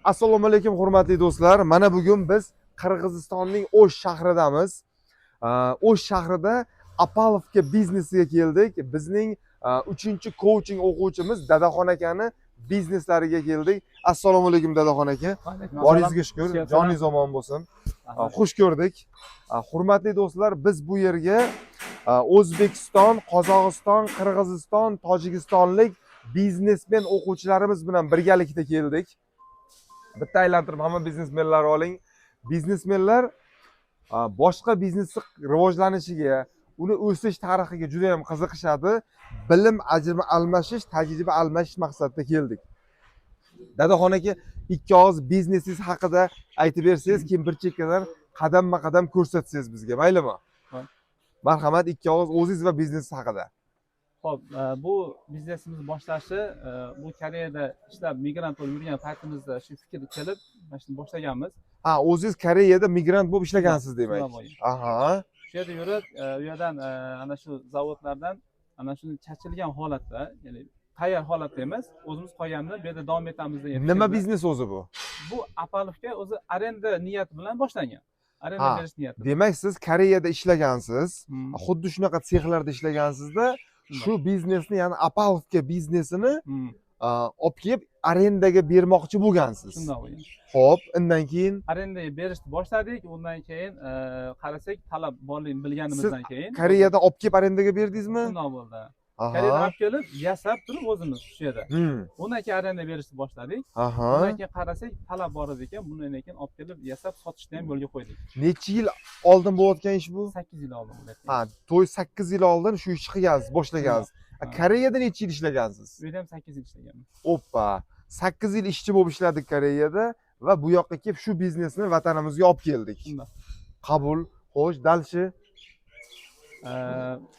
Assalomu alaykum hurmatli do'stlar. Mana bugun biz Qirg'izistonning O'sh shahridamiz. O'sh shahrida Apalovka biznesiga keldik. Bizning 3-coaching o'quvchimiz Dadaxon akani bizneslariga keldik. Assalomu alaykum Dadaxon aka. Boringizga shukr. Joningiz omon bo'lsin. Xush ko'rdik. Hurmatli do'stlar, biz bu yerga O'zbekiston, Qozog'iston, Qirg'iziston, Tojikistonlik biznesmen o'quvchilarimiz bilan birgalikda keldik. Bitta aylantirib hamma biznesmenlar oling. Biznesmenlar boshqa biznesni rivojlanishiga, uni o'sish tarixiga juda ham qiziqishadi. Bilim almashish, tajriba almashish maqsadida keldik. Dadaxon aka, ikki og'iz biznesingiz haqida aytib bersangiz, keyin bir chekkadan qadamma-qadam ko'rsatsangiz bizga, maylimi? Marhamat, ikki og'iz o'zingiz va biznes haqida. Xo'p, bu biznesimiz boshlashi bu Koreyada ishlab migrant bo'lib yurgan paytimizda shu fikr kelib, mana shuni boshlaganmiz. O'zingiz Koreyada migrant bo'lib ishlagansiz demak. Aha. Shu yerda yurib, u yerdan ana shu zavodlardan ana shuni chachilgan holatda, ya'ni tayyor holatda emas, o'zimiz qolganini bu yerda davom etamiz degan. Nima biznes o'zi bu? Bu Apalovka o'zi arenda niyati bilan boshlangan. Arenda berish niyati. Demak, siz Koreyada ishlagansiz, xuddi shunaqa sexlarda ishlagansizda, shu biznesni, ya'ni Apalovka biznesini olib kelib arendaga bermoqchi bo'lgansiz. Shunday bo'lgan. Xo'p, undan keyin arendaga berishni boshladik. Undan keyin qarasak, talab borligini bilganimizdan keyin Koreyadan olib kelib arendaga berdingizmi? Shunday bo'ldi. Koreyadan olib kelib, yasab turib o'zimiz shu yerda. Undan keyin arenda berishni boshladik. Undan keyin qarasak, talab bor ekan. Bundan keyin olib kelib, yasab sotishni ham yo'lga qo'ydik. Necha yil oldin bo'layotgan ish bu? 8 yil oldin bo'layotgan. To'y 8 yil oldin shu ishni qilgansiz, boshlagansiz. Koreyada necha yil ishlagansiz? Bu yerda ham 8 yil ishlaganman. Oppa, 8 yil ishchi bo'lib ishladik Koreyada va bu yoqqa kelib shu biznesni vatanimizga olib keldik. Qabul. Xo'sh, dalshi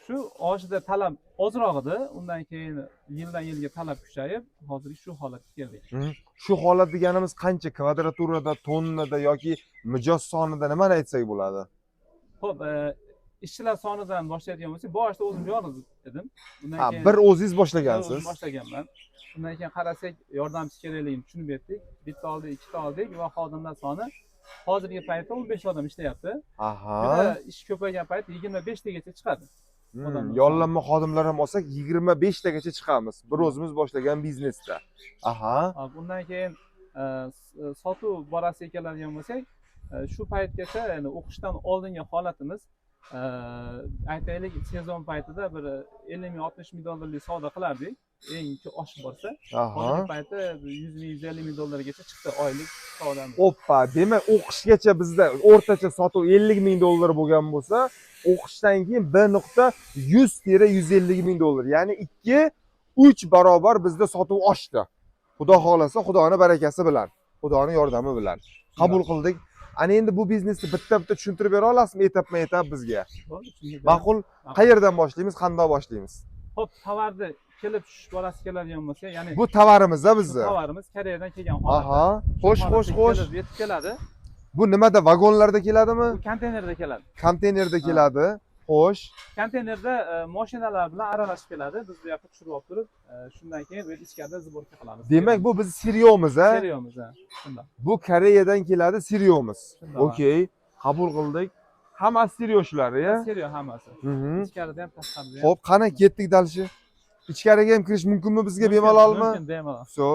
shu oshida talab ozroq edi. Undan keyin yildan yilga talab kuchayib, hozirgi shu holatga keldik. Shu holat deganimiz qancha kvadraturada, tonnada yoki mijoz sonida nimani aytsak bo'ladi? Xo'p, ishchilar sonidan boshlaydigan bo'lsak, boshida o'zim yolg'iz edim. Undan keyin bir o'zingiz boshlagansiz. O'zim boshlaganman. Undan keyin qarasak, yordamchi kerakligini tushunib yetdik. Bitta oldik, ikkita oldik va xodimlar soni hozirgi paytda 15 odam ishlayapti. Ish ko'paygan payt 25 tagacha chiqadi. Yollanma xodimlar ham olsak 25 tagacha chiqamiz. Bir o'zimiz boshlagan biznesda. Bundan keyin sotuv borasiga keladigan bo'lsak, shu paytgacha, ya'ni o'qishdan oldingi holatimiz, aytaylik, sezon paytida bir 50 ming 60 ming dollarlik savdo qilardik. Eng oshib borsa, hozirgi paytda 100 ming 150 ming dollargacha chiqdi oylik savdomiz. Oppa, demak o'qishgacha bizda o'rtacha sotuv 50 ming dollar bo'lgan bo'lsa, o'qishdan keyin 1.100-150 ming dollar, ya'ni 2-3 barobar bizda sotuv oshdi. Xudo xolasa, Xudoning barakasi bilan, Xudoning yordami bilan qabul qildik. Ana endi bu biznesni bitta-bitta tushuntirib bera olasizmi etap-etap bizga? Ma'qul. Qayerdan boshlaymiz, qanday boshlaymiz? Xo'p, tovarni kelib tushish borasi keladigan bo'lsa, ya'ni bu tovarimiz-a bizni? Tovarimiz Koreyadan kelgan holatda. Xo'sh. Yetib keladi. Bu nimada, vagonlarda keladimi? Bu konteynerda keladi. Konteynerda keladi. Xo'sh. Konteynerda mashinalar bilan aralashib keladi. Biz bu yoqqa tushirib olib turib, shundan keyin bu ichkarida zborka qilamiz. Demak, bu biz siryomiz-a? Siryomiz, ha. Shunday. Bu Koreyadan keladi, siryomiz. Okey, qabul qildik. Hammasi siryo shular-ya? Siryo hammasi. Ichkarida ham, tashqarida ham. Xo'p, qani ketdik dalshi. Ichkariga ham kirish mumkinmi bizga, bemalolmi? Mumkin, bemalol. So,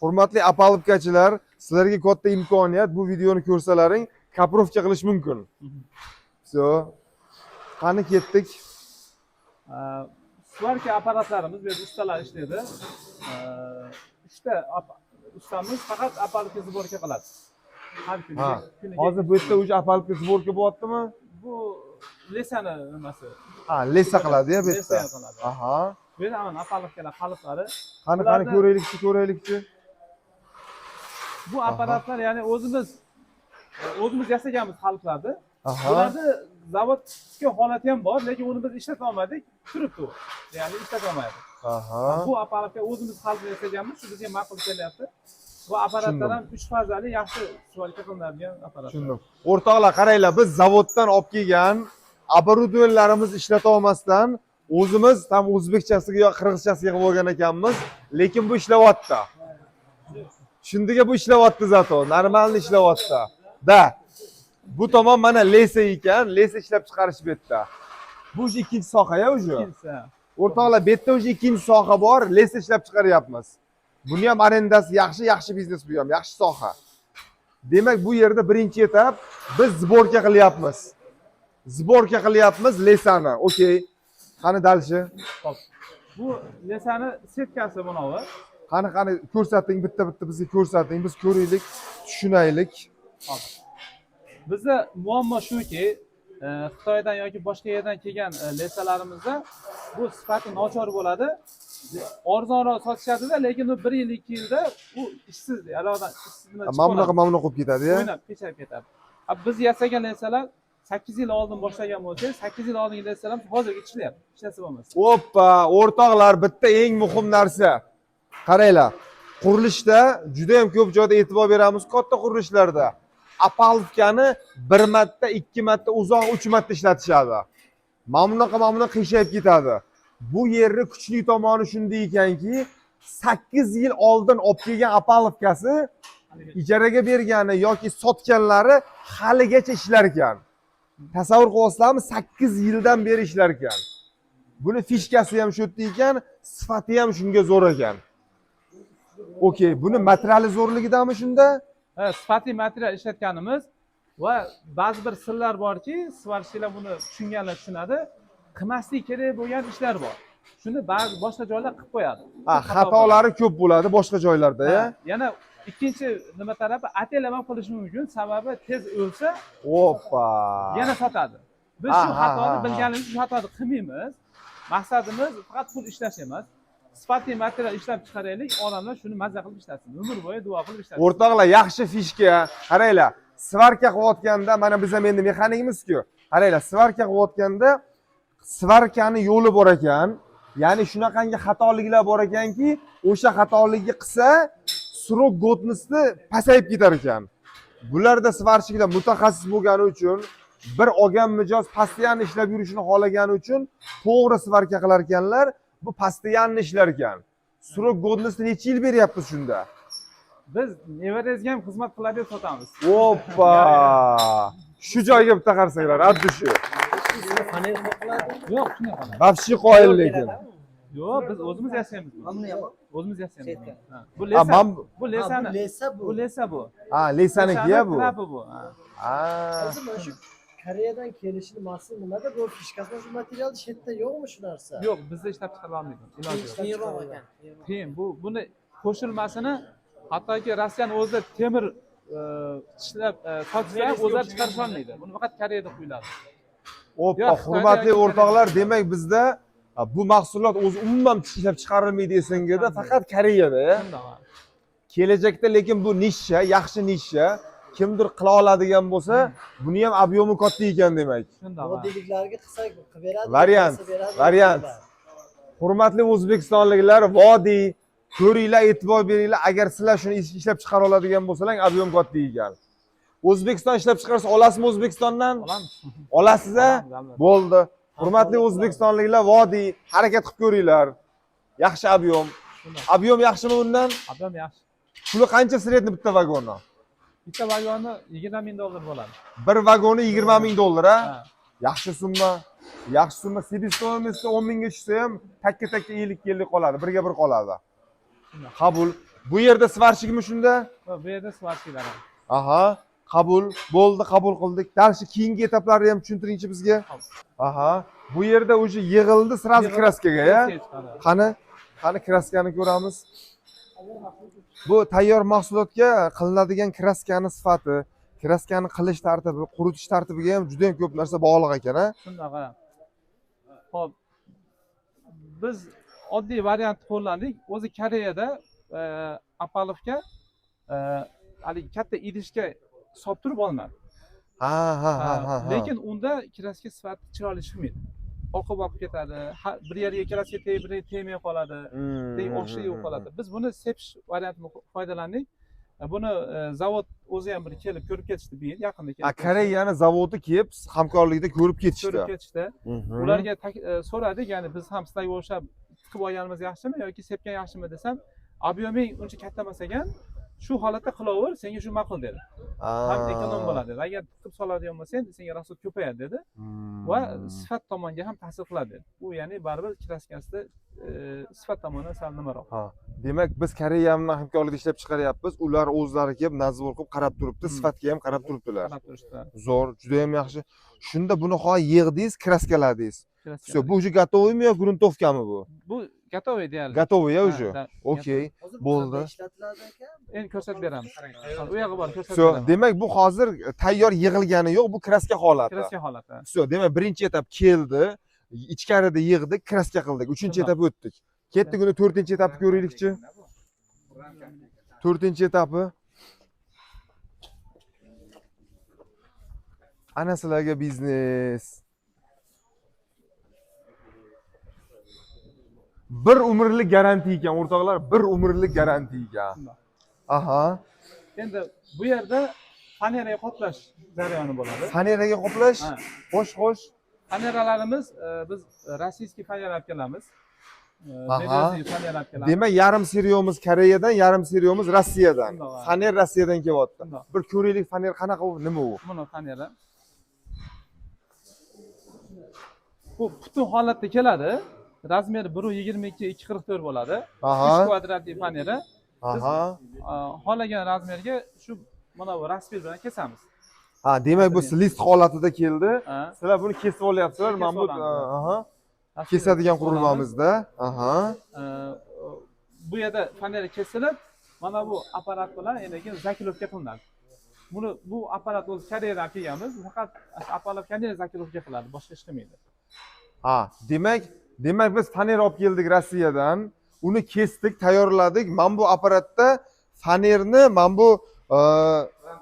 hurmatli Apalovkachilar, sizlarga katta imkoniyat, bu videoni ko'rsalaring, kaprovka qilish mumkin. So, qani ketdik. Svarka apparatlarimiz bu yerda ustalar ishlaydi. 3 ta ustamiz faqat Apalovka zborka qiladi. Har kuni. Hozir bu yerda o'sha Apalovka zborka bo'lyaptimi? Bu lesani nimasi? Lesa qiladi-ya bu yerda. Bu yerda mana Apalovkalar qaliplari. Qani ko'raylikchi. Bu apparatlar, ya'ni o'zimiz yasaganmiz qaliplarni. Bularni zavodga holati ham bor, lekin uni biz ishlata olmadik, turibdi u. Ya'ni ishlata olmadik. Bu apparatga o'zimiz qalib yasaganmiz, shu bizga ma'qul kelyapti. Bu apparatlar ham 3 fazali yaxshi svarka qilinadigan apparatlar. Tushundim. O'rtoqlar, qaranglar, biz zavoddan olib kelgan оборудованияlarimizni ishlata olmasdan o'zimiz ham o'zbekchasiga yo qirg'izchasiga qilib olgan ekanmiz, lekin bu ishlayapti. Shundiga bu ishlayapti zato, normalni ishlayapti. Da. Bu tomon mana lesa ekan, lesa ishlab chiqarish bu yerda. Bu o'sha ikkinchi soha-ya o'sha. ikkinchisi. O'rtoqlar, bu yerda o'sha ikkinchi soha bor, lesa ishlab chiqaryapmiz. Buni ham arendasi yaxshi biznes bu ham, yaxshi soha. Demak, bu yerda birinchi etap biz sborka qilyapmiz. Sborka qilyapmiz lesani. Okey. Qani dalshi? Xo'p. Bu lesani setkasi bunavi. Qani ko'rsating, bitta bizga ko'rsating, biz ko'raylik, tushunaylik. Hop. Bizda muammo shuki, Xitoydan yoki boshqa yerdan kelgan lesalarimizda bu sifati nochor bo'ladi. Arzonroq sotishadi-da, lekin u 1 yil, 2 yilda u ishsiz, alohida ishsiz nima chiqadi. Mamnuqa qolib ketadi-ya. O'ynab, pechab ketadi. Biz yasagan lesalar 8 yil oldin boshlagan bo'lsak, 8 yil oldingi lesalar hozirga ishlayapti. Ishlasa bo'lmasa. Hoppa, o'rtoqlar, bitta eng muhim narsa. Qaranglar. Qurilishda juda ham ko'p joyda e'tibor beramiz, katta qurilishlarda. Apalovkani 1 marta, 2 marta, uzoq 3 marta ishlatishadi. Mamnuqa qiyshayib ketadi. Bu yerni kuchli tomoni shunday ekanki, 8 yil oldin olib kelgan apalovkasi ijaraga bergani yoki sotganlari haligacha ishlar ekan. Tasavvur qilyapsizlarmi? 8 yildan beri ishlar ekan. Buni fishkasi ham shu yerda ekan, sifati ham shunga zo'r ekan. Okey, buni materiali zo'rligidami shunda? Ha, sifatli material ishlatganimiz va ba'zi bir sirlar borki, svarchilar buni tushunganlar tushunadi. Qilmaslik kerak bo'lgan ishlar bor. Shuni ba'zi boshqa joylar qilib qo'yadi. Ha, xatolari ko'p bo'ladi boshqa joylarda-ya. Yana ikkinchi nima tarafi atelaman qilish mumkin, sababi tez o'lsa, Hoppa. yana sotadi. Biz shu xatoni bilganimiz shu xatoni qilmaymiz. Maqsadimiz faqat pul ishlash emas. Sifatli material ishlab chiqaraylik, odamlar shuni mazza qilib ishlatsin. Umr bo'yi duo qilib ishlatsin. O'rtoqlar, yaxshi fishka. Qaranglar, svarka qilayotganda, mana biz ham endi mexanikmiz-ku. Qaranglar, svarka qilayotganda svarkani yo'li bor ekan. Ya'ni shunaqangi xatoliklar bor ekanki, o'sha xatolikni qilsa, srok godnosti pasayib ketar ekan. Bularda svarchilar mutaxassis bo'lgani uchun, bir olgan mijoz postoyanno ishlab yurishini xohlagani uchun to'g'ri svarka qilar ekanlar. Bu postoyanno ishlar ekan. Srok godnosti necha yil beryapmiz shunda? Biz nevarangizga ham xizmat qiladi deb sotamiz. Hoppa! Shu joyga bitta qarsanglar, addi shu. Yo'q, shunday qiladi. Vafshi qoyil lekin. Yo'q, biz o'zimiz yasaymiz. O'zimiz yasaymiz. Bu Ha, lesa. Bu lesani. Bu lesa bu. Ha, lesaniki-ya bu. Bu. Ha. Shu Koreyadan kelishini maqsadi nimada? Bu fishkasdan shu material shu yerda yo'qmi shu narsa? Yo'q, bizda ishlab chiqara olmaydi. Iloji yo'q. Qiyinroq ekan. Qiyin. Buni qo'shilmasini hattoki Rossiyaning o'zida temir ishlab sotishlar o'zlari chiqarish olmaydi. Buni faqat Koreyada quyiladi. Hoppa, hurmatli o'rtoqlar, demak bizda bu mahsulot o'zi umuman ishlab chiqarilmaydi SNGda, faqat Koreyada-ya. Kelajakda lekin bu nisha, yaxshi nisha. Kimdir qila oladigan bo'lsa, buni ham obyomi katta ekan demak. Shunday. Modelliklarga qilsak qilib beradi. Variant. Hurmatli o'zbekistonliklar, vodiy, ko'ringlar, e'tibor beringlar, agar sizlar shuni ishlab chiqara oladigan bo'lsalar, obyom katta ekan. O'zbekiston ishlab chiqarsa olasizmi O'zbekistondan? Olamiz. Olasiz-a? Bo'ldi. Hurmatli o'zbekistonliklar, vodiy, harakat qilib ko'ringlar. Yaxshi obyom. Obyom yaxshimi bundan? Obyom yaxshi. Puli qancha sredni bitta vagonni? Bitta vagoni $20,000 bo'ladi. Bir vagoni $20,000, ha? Ha. Yaxshi summa. Yaxshi summa. Себестоимостьda 10 mingga tushsa ham takka 50 qoladi, birga bir qoladi. Qabul. Bu yerda svarchikmi shunda? Bu yerda svarchilar. Aha, qabul. Bo'ldi, qabul qildik. Darshi keyingi etaplarni ham tushuntiringchi bizga. Aha, bu yerda o'sha yig'ildi sразу kraskaga-ya. Qani kraskani ko'ramiz. Bu tayyor mahsulotga qilinadigan kraskani sifati, kraskani qilish tartibi, quritish tartibiga ham juda ham ko'p narsa bog'liq ekan-a. Shunday. Xo'p. Biz oddiy variant qo'lladik. O'zi Koreyada apalovka haligi katta idishga solib turib olinadi. Ha. Lekin unda kraska sifati chiroyli chiqmaydi. Oqib ketadi. Bir yerga kraska tegib, bir yerga tegmay qoladi. O'xshab yo'q qoladi. Biz buni sepish variantini foydalandik. Buni zavod o'zi ham bir kelib ko'rib ketishdi bu yil yaqinda kelib. Koreyani zavodi kelib hamkorlikda ko'rib ketishdi. Ularga so'radik, ya'ni biz ham sizlarga o'xshab tiqib olganimiz yaxshimi yoki sepgan yaxshimi desam, obyoming uncha katta emas ekan. shu holatda qilaver, senga shu ma'qul dedi. Ham ekonom bo'ladi dedi. Agar tiqib soladigan bo'lsang, senga rasxod ko'payadi dedi va sifat tomonga ham ta'sir qiladi dedi. Bu ya'ni baribir kraskasida sifat tomonidan sal nimaroq. Ha, demak biz Koreya bilan hamkorlikda ishlab chiqaryapmiz. Ular o'zlari kelib nazor qilib qarab turibdi, sifatga ham qarab turibdilar. Qarab turishdi. Zo'r, juda ham yaxshi. Shunda buni hozir yig'dingiz, kraskaladingiz. Все, bu уже готовыйmi yo gruntovkami bu? Bu готовый deyarli. Готовый ya Ha, уже. da, Okey, Hozir bo'ldi. qanday ishlatiladi ekan? Endi ko'rsatib beramiz. U yog'i bor, ko'rsatib Все, beramiz. demak bu hozir tayyor yig'ilgani yo'q, bu kraska holati. Kraska holati. Все, demak birinchi etap keldi, ichkarida yig'dik, kraska qildik. Uchinchi etap o'tdik. Ketdik, uni to'rtinchi etapni ko'raylikchi. To'rtinchi etapi. Ana sizlarga biznes. Bir umrlik garantiya ekan, o'rtoqlar, bir umrlik garantiya ekan. Aha. Endi bu yerda faneraga qoplash jarayoni bo'ladi. Faneraga qoplash. Ha. Xo'sh. Faneralarimiz biz rossiyskiy fanera olib kelamiz. Aha. Berezovskiy fanera olib kelamiz. Demak, yarim seriyomiz Koreyadan, yarim seriyomiz Rossiyadan. Shundoq. Faner Rossiyadan kelyapti. Shundoq. Bir ko'raylik faner qanaqa u, nima u? Buni fanera. Bu butun holatda keladi. Razmeri 1.22 2.44 bo'ladi. 3 Aha. kvadratli fanera. Aha. Xohlagan razmerga shu mana bu raspil bilan kesamiz. Ha, demak bu list holatida keldi. Ha. Sizlar buni kesib olyapsizlar. Kesib Mana bu olamiz. aha. Kesadigan qurilmamizda. Aha. Bu yerda fanera kesilib, mana bu apparat bilan endi keyin zakilovka qilinadi. Bu apparat o'zi Koreyadan kelganmiz. Faqat apparatga zakilovka qiladi, boshqa ish qilmaydi. Ha, demak biz faner olib keldik Rossiyadan. Uni kesdik, tayyorladik. Mana bu apparatda fanerni mana bu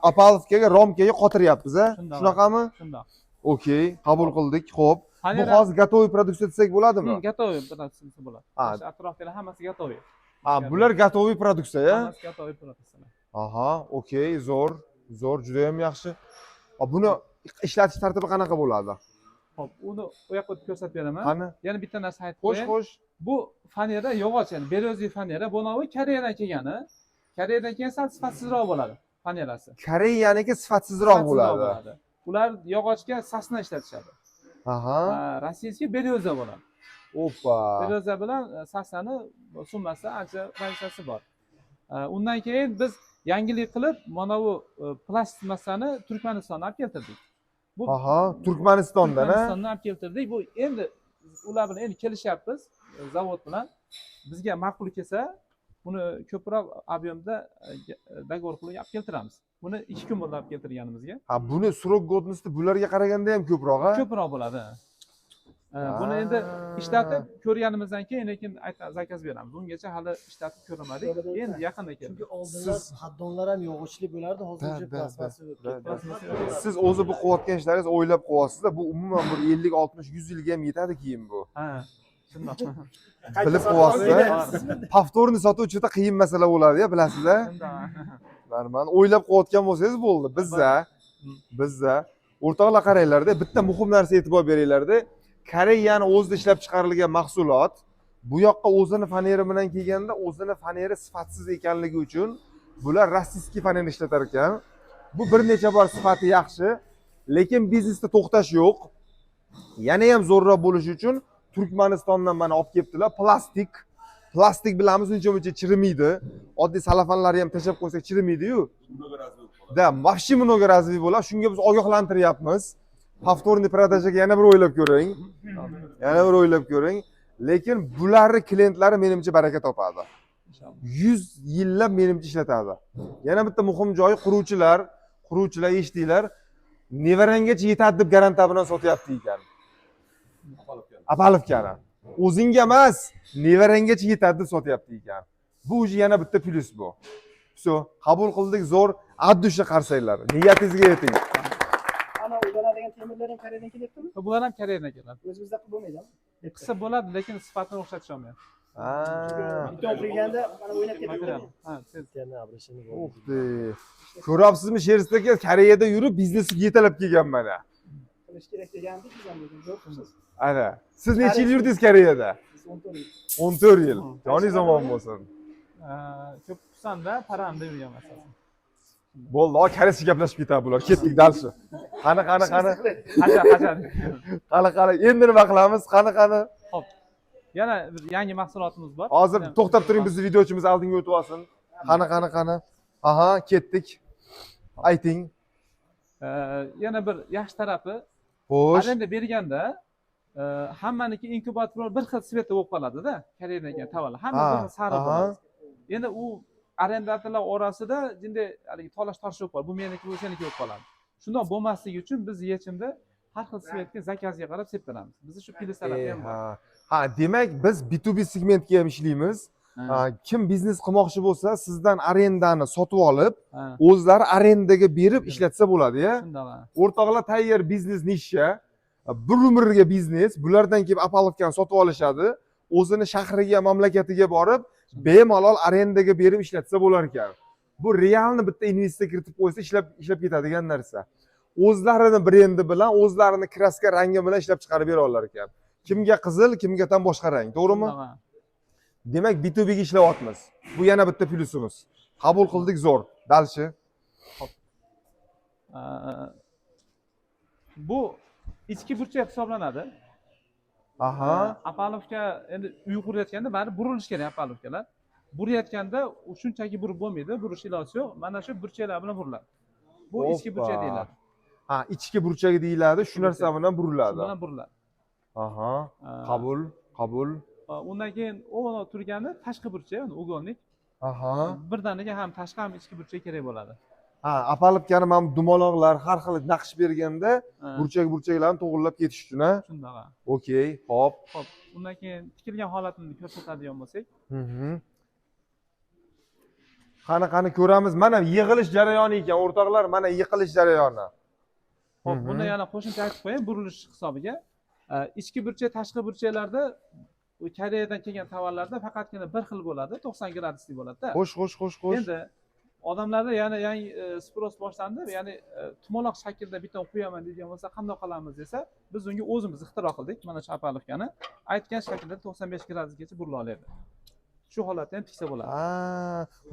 apalovkaga, romkaga qotiryapmiz, a? Shundoq. Shunaqami? Shundoq. Okey, qabul qildik. Xo'p. Bu Fanera hozir готовый produksiya desak bo'ladimi? готовый produksiya bo'ladi. Ha. O'sha atrofdagilar hammasi готовый. Ha, bular готовый produksiya, ya? Hammasi готовый produksiya. Aha, okey, zo'r, juda ham yaxshi. Buni ishlatish tartibi qanaqa bo'ladi? Xo'p, uni u yoqqa o'tib ko'rsatib beraman. Qani? Yana bitta narsa aytib Xo'sh, qo'yay. xo'sh. Bu fanera yog'och, ya'ni berezovskiy fanera, bu nomi Koreyadan kelgani. Koreyadan keyin sal sifatsizroq bo'ladi fanerasi. Koreyaniki sifatsizroq bo'ladi. Ular yog'ochga sasna ishlatishadi. Aha. Rossiyskiy bereza bo'ladi. Oppa. Bereza bilan sasnani summasi ancha raziyasi bor. Undan keyin biz yangilik qilib mana bu plastikmasani Turkmanistondan olib keltirdik. Bu Aha, Turkmanistondan, a? Turkmanistondan olib keltirdik. Bu endi ular bilan endi kelishyapmiz zavod bilan. Bizga ma'qul kelsa, buni ko'proq ob'yemda договор qilib olib keltiramiz. Buni 2 kun bo'ldi olib keltirganimizga. Ha, buni srok godnosti bularga qaraganda ham ko'proq, a? Ko'proq bo'ladi. Buni endi ishlatib ko'rganimizdan keyin lekin zakaz beramiz. Ungacha hali ishlatib ko'rmadik. Endi yaqinda keldi. Chunki oldinlar haddonlar ham yog'ochli bo'lardi, hozircha plastmassa bo'lib Siz o'zi bu qilayotgan ishlaringiz o'ylab qo'yapsiz-da, bu umuman bir 50, 60, 100 yilga ham yetadi keyin bu. Ha, shundoq. Bilib qo'yapsiz-da. Повторный sotuvchida qiyin masala bo'ladi-ya, bilasizlar. Normal. O'ylab qo'yotgan bo'lsangiz bo'ldi. Bizda o'rtoqlar qaranglar-da, bitta muhim narsa e'tibor beringlar-da. Koreyani o'zida ishlab chiqarilgan mahsulot bu yoqqa o'zini faneri bilan kelganda o'zini faneri sifatsiz ekanligi uchun bular rossiyskiy faner ishlatar ekan. Bu bir necha bor sifati yaxshi, lekin biznesda to'xtash yo'q. Yana ham zo'rroq bo'lish uchun Turkmanistondan mana olib kelibdilar. Plastik bilamiz, uncha chirimaydi. Oddiy salafanlarni ham tashlab qo'ysak chirimaydi-yu. Da, вообще много развит bo'ladi. Shunga biz ogohlantiryapmiz. Повторный продажaga yana bir o'ylab ko'ring. Lekin bularni klientlari menimcha baraka topadi. 100 yillab menimcha ishlatadi. Yana bitta muhim joyi quruvchilar eshitdinglar, nevarangacha yetadi deb garantiya bilan sotyapti ekan. Apalovkani. O'zingga emas, nevarangacha yetadi deb sotyapti ekan. Bu o'zi yana bitta plyus bu. Все, qabul qildik, zo'r, addushni qarsanglar. Niyatingizga yeting. ana ulanadigan temirlar ham Koreyadan kelyaptimi? Bular ham Koreyadan keladi. O'zimizda qilib bo'lmaydimi? Qilsa bo'ladi, lekin sifatini o'xshatisha olmayapti. Biton qilganda mana o'ynab ketadi. Ha, siz Yana abrishini O'xdi. Ko'ryapsizmi, Shersda Koreyada yurib biznesga yetalab kelgan mana. qilish kerak degandik biz ham dedim. Yo'qsiz. Ana, siz necha yil yurdingiz Koreyada? 14 yil. 14 yil. Joningiz omon bo'lsin. ko'p Turkistonda paramda yurgan masalan. Bo'ldi, karesi gaplashib ketadi bular. Ketdik dalshi. Qani. Qani. Endi nima qilamiz? Qani. Xo'p. Yana bir yangi mahsulotimiz bor. Hozir to'xtab turing, bizni videochimiz oldinga o'tib olsin. Qani. Aha, ketdik. Ayting. Yana bir yaxshi tarafi, Xo'sh. arenda berganda hammaniki inkubator bir xil svetda bo'lib qoladi-da, Koreyadan kelgan tavallar. Hamma bir xil sariq bo'ladi. Endi u arendatorlar orasida jinday haligi talash-tortish bo'lib qoladi. Bu meniki, bu seniki bo'lib qoladi. Shundoq bo'lmasligi uchun biz yechimda har xil svetga zakazga qarab sepib beramiz. Bizda shu plyus tarafi ham bor. Ha, demak biz B2B segmentga ham ishlaymiz. Kim biznes qilmoqchi bo'lsa, sizdan arendani sotib olib, o'zlari arendaga berib ishlatsa bo'ladi-ya. Shundoq. O'rtoqlar tayyor biznes nisha, bir umrga biznes, bulardan kelib Apalovkani sotib olishadi, o'zini shahriga, mamlakatiga borib, bemalol arendaga berib ishlatsa bo'lar ekan. Bu realni bitta investitsiya kiritib qo'ysa, ishlab ketadigan narsa. O'zlarini brendi bilan, o'zlarini kraska rangi bilan ishlab chiqarib bera olar ekan. Kimga qizil, kimga tan boshqa rang, to'g'rimi? Demak, B2B ga ishlayapmiz. Bu yana bitta plyusimiz. Qabul qildik, zo'r. Dalshi. Bu ichki burchak hisoblanadi. Aha. Apalovka endi uy qurayotganda bari burilish kerak apalovkalar. Burayotganda shunchaki burib bo'lmaydi, burish iloji yo'q. Mana shu burchaklar bilan buriladi. Bu ichki burchak deyiladi. Ha, ichki burchak deyiladi, shu narsa bilan buriladi. Shu bilan buriladi. Aha. Qabul. Undan keyin o'g'il turgani tashqi burchak, uголник. Aha. Birdaniga ham tashqi ham ichki burchak kerak bo'ladi. Ha, Apalovkani mana dumaloqlar har xil naqsh berganda burchaklarni to'g'rilab ketish uchun, ha? Shundoq. Okey, hop. Xo'p, undan keyin tikilgan holatini ko'rsatadigan bo'lsak. Qani ko'ramiz. Mana yig'ilish jarayoni ekan, o'rtoqlar, mana yig'ilish jarayoni. Xo'p, buni yana qo'shimcha aytib qo'ying, burilish hisobiga. Ichki burchak, tashqi burchaklarda Koreyadan kelgan tovarlarda faqatgina bir xil bo'ladi, 90 gradusli bo'ladi-da. Xo'sh. Endi odamlarda yana yangi spros boshlandi, ya'ni tumaloq shaklda beton qo'yaman degan bo'lsa, qanday qilamiz desa, biz unga o'zimiz ixtiro qildik. Mana shu apalovkani aytgan shaklda 95 gradusgacha burila oladi. Shu holatda ham tiksa bo'ladi.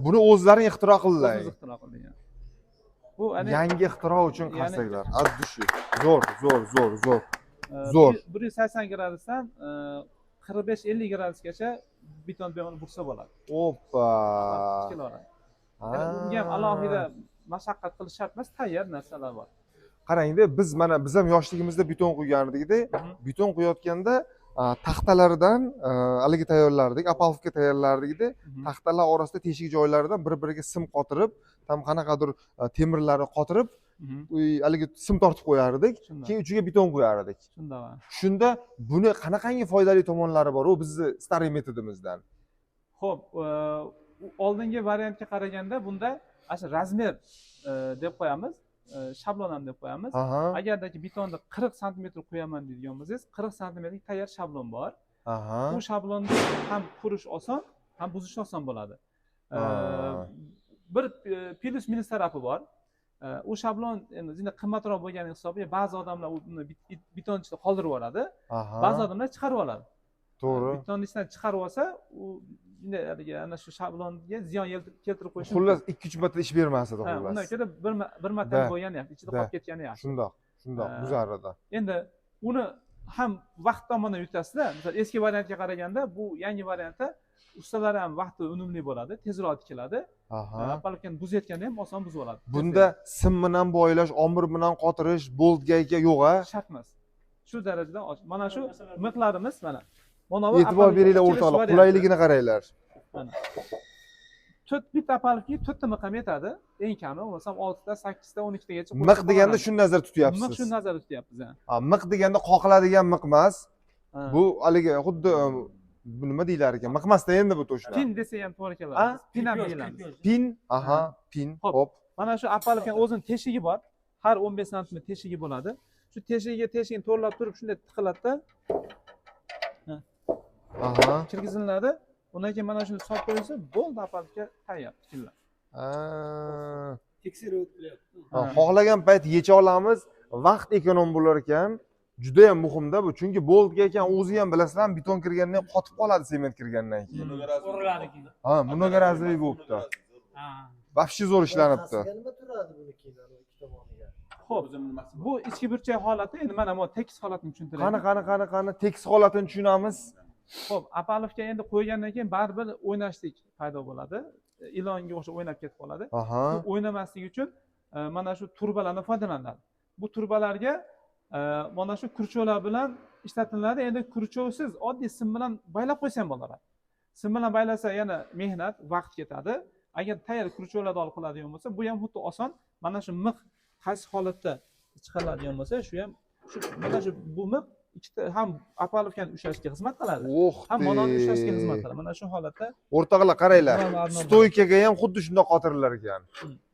Buni o'zlaring ixtiro qildilar. O'zimiz ixtiro qildik. Bu yangi ixtiro uchun qarsaklar. Azdushi. Zo'r. 180 gradusdan 45-50 gradusgacha beton bilan bursa bo'ladi. Oppa. Unga ham alohida mashaqqat qilish shart emas, tayyor narsalar bor. Qarangda, biz ham yoshligimizda beton quygan edikda, beton quyayotganda taxtalardan haligi tayyorlardik, Apalovka tayyorlardikda, taxtalar orasida teshik joylaridan bir-biriga sim qotirib, tam qanaqadir temirlarni qotirib, haligi sim tortib qo'yardik, keyin uchiga beton qo'yar edik. Shundoq. Shunda buni qanaqangi foydali tomonlari bor, u bizning stariy metodimizdan? Xo'p, oldingi variantga qaraganda bunda asha razmer deb qo'yamiz, shablon ham deb qo'yamiz. Agardaki betonni 40 sm qo'yaman deydigan bo'lsangiz, 40 sm tayyor shablon bor. Bu shablonni ham qurish oson, ham buzish oson bo'ladi. Bir plus minus tarafi bor. U shablon endi juda qimmatroq bo'lgani hisobiga ba'zi odamlar uni beton ichida qoldirib yuboradi, ba'zi odamlar chiqarib oladi. To'g'ri. Betonni ichidan chiqarib olsa, u haligi ana shu shablonga ziyon keltirib qo'yishi mumkin. Xullas 2-3 marta ish bermasdi, xullas. Undan ko'ra bir marta bo'lgani yaxshi, ichida qolib ketgani yaxshi. Shundoq. Buzarida. Endi uni ham vaqt tomonidan yutasizda. Misol eski variantga qaraganda bu yangi variantda ustalar ham vaqti unumli bo'ladi, tezroq tikiladi. Apalovkani buzayotganda ham oson buzib oladi. Bunda sim bilan boylash, omir bilan qotirish, bolt gayga yo'q-a? Shart emas. Shu darajada mana shu miqlarimiz mana. E'tibor beringlar o'rtoqlar, qulayligini qaranglar. Mana. 4 bitta apalovka 4 ta miq ham yetadi. Eng kami bo'lmasa 6 ta, 8 ta, 12 tagacha. Miq deganda shuni nazarda tutyapsiz. Miq shuni nazarda tutyapmiz. Miq deganda qoqiladigan miq emas. Bu haligi xuddi nima deylar ekan? Miq emas-da endi bu to'shlar. Pin desa ham to'g'ri keladi. Pin ham deyiladi. Pin, pin. Hop. Mana shu apalovkaning o'zining teshigi bor. Har 15 sm teshigi bo'ladi. Shu teshigini to'g'rilab turib shunday tiqiladida kirgiziladi. Undan keyin mana shuni solib qo'yilsa, bo'ldi, apalovka tayyor, tikiladi. Tekshirib o'tilyapti. Xohlagan payt yecha olamiz, vaqt ekonom bo'lar ekan. Juda ham muhimda bu. Chunki boltga ekan o'zi ham bilasizlar, beton kirgandan qotib qoladi, sement kirgandan keyin. Uriladi keyin. Mnogorazовый bo'libdi. Вообще zo'r ishlanibdi. Qasiga nima turadi buniki ikki tomoniga? Xo'p, bu ichki burchak holati, endi mana bu tekis holatini tushuntiray. Qani, tekis holatini tushunamiz. Xo'p, Apalovga endi qo'ygandan keyin baribir o'ynashlik paydo bo'ladi. Ilonga o'xshab o'ynab ketib qoladi. Aha. Bu o'ynamasligi uchun mana shu turbalardan foydalaniladi. Bu turbalarga mana shu kurcholar bilan ishlatiladi. Endi kurchovsiz oddiy sim bilan baylab qo'ysa ham bo'ladi. Sim bilan baylasa yana mehnat, vaqt ketadi. Agar tayyor kurchovlarni olib qiladigan bo'lsa, bu ham xuddi oson. Mana shu miq qaysi holatda chiqariladigan bo'lsa, shu ham mana shu bu miq ikkita ham Apalovkani ushlashga xizmat qiladi. Ham mononni ushlashga xizmat qiladi. Mana shu holatda O'rtoqlar qaranglar. Stoykaga ham xuddi shunday qotirillar ekan.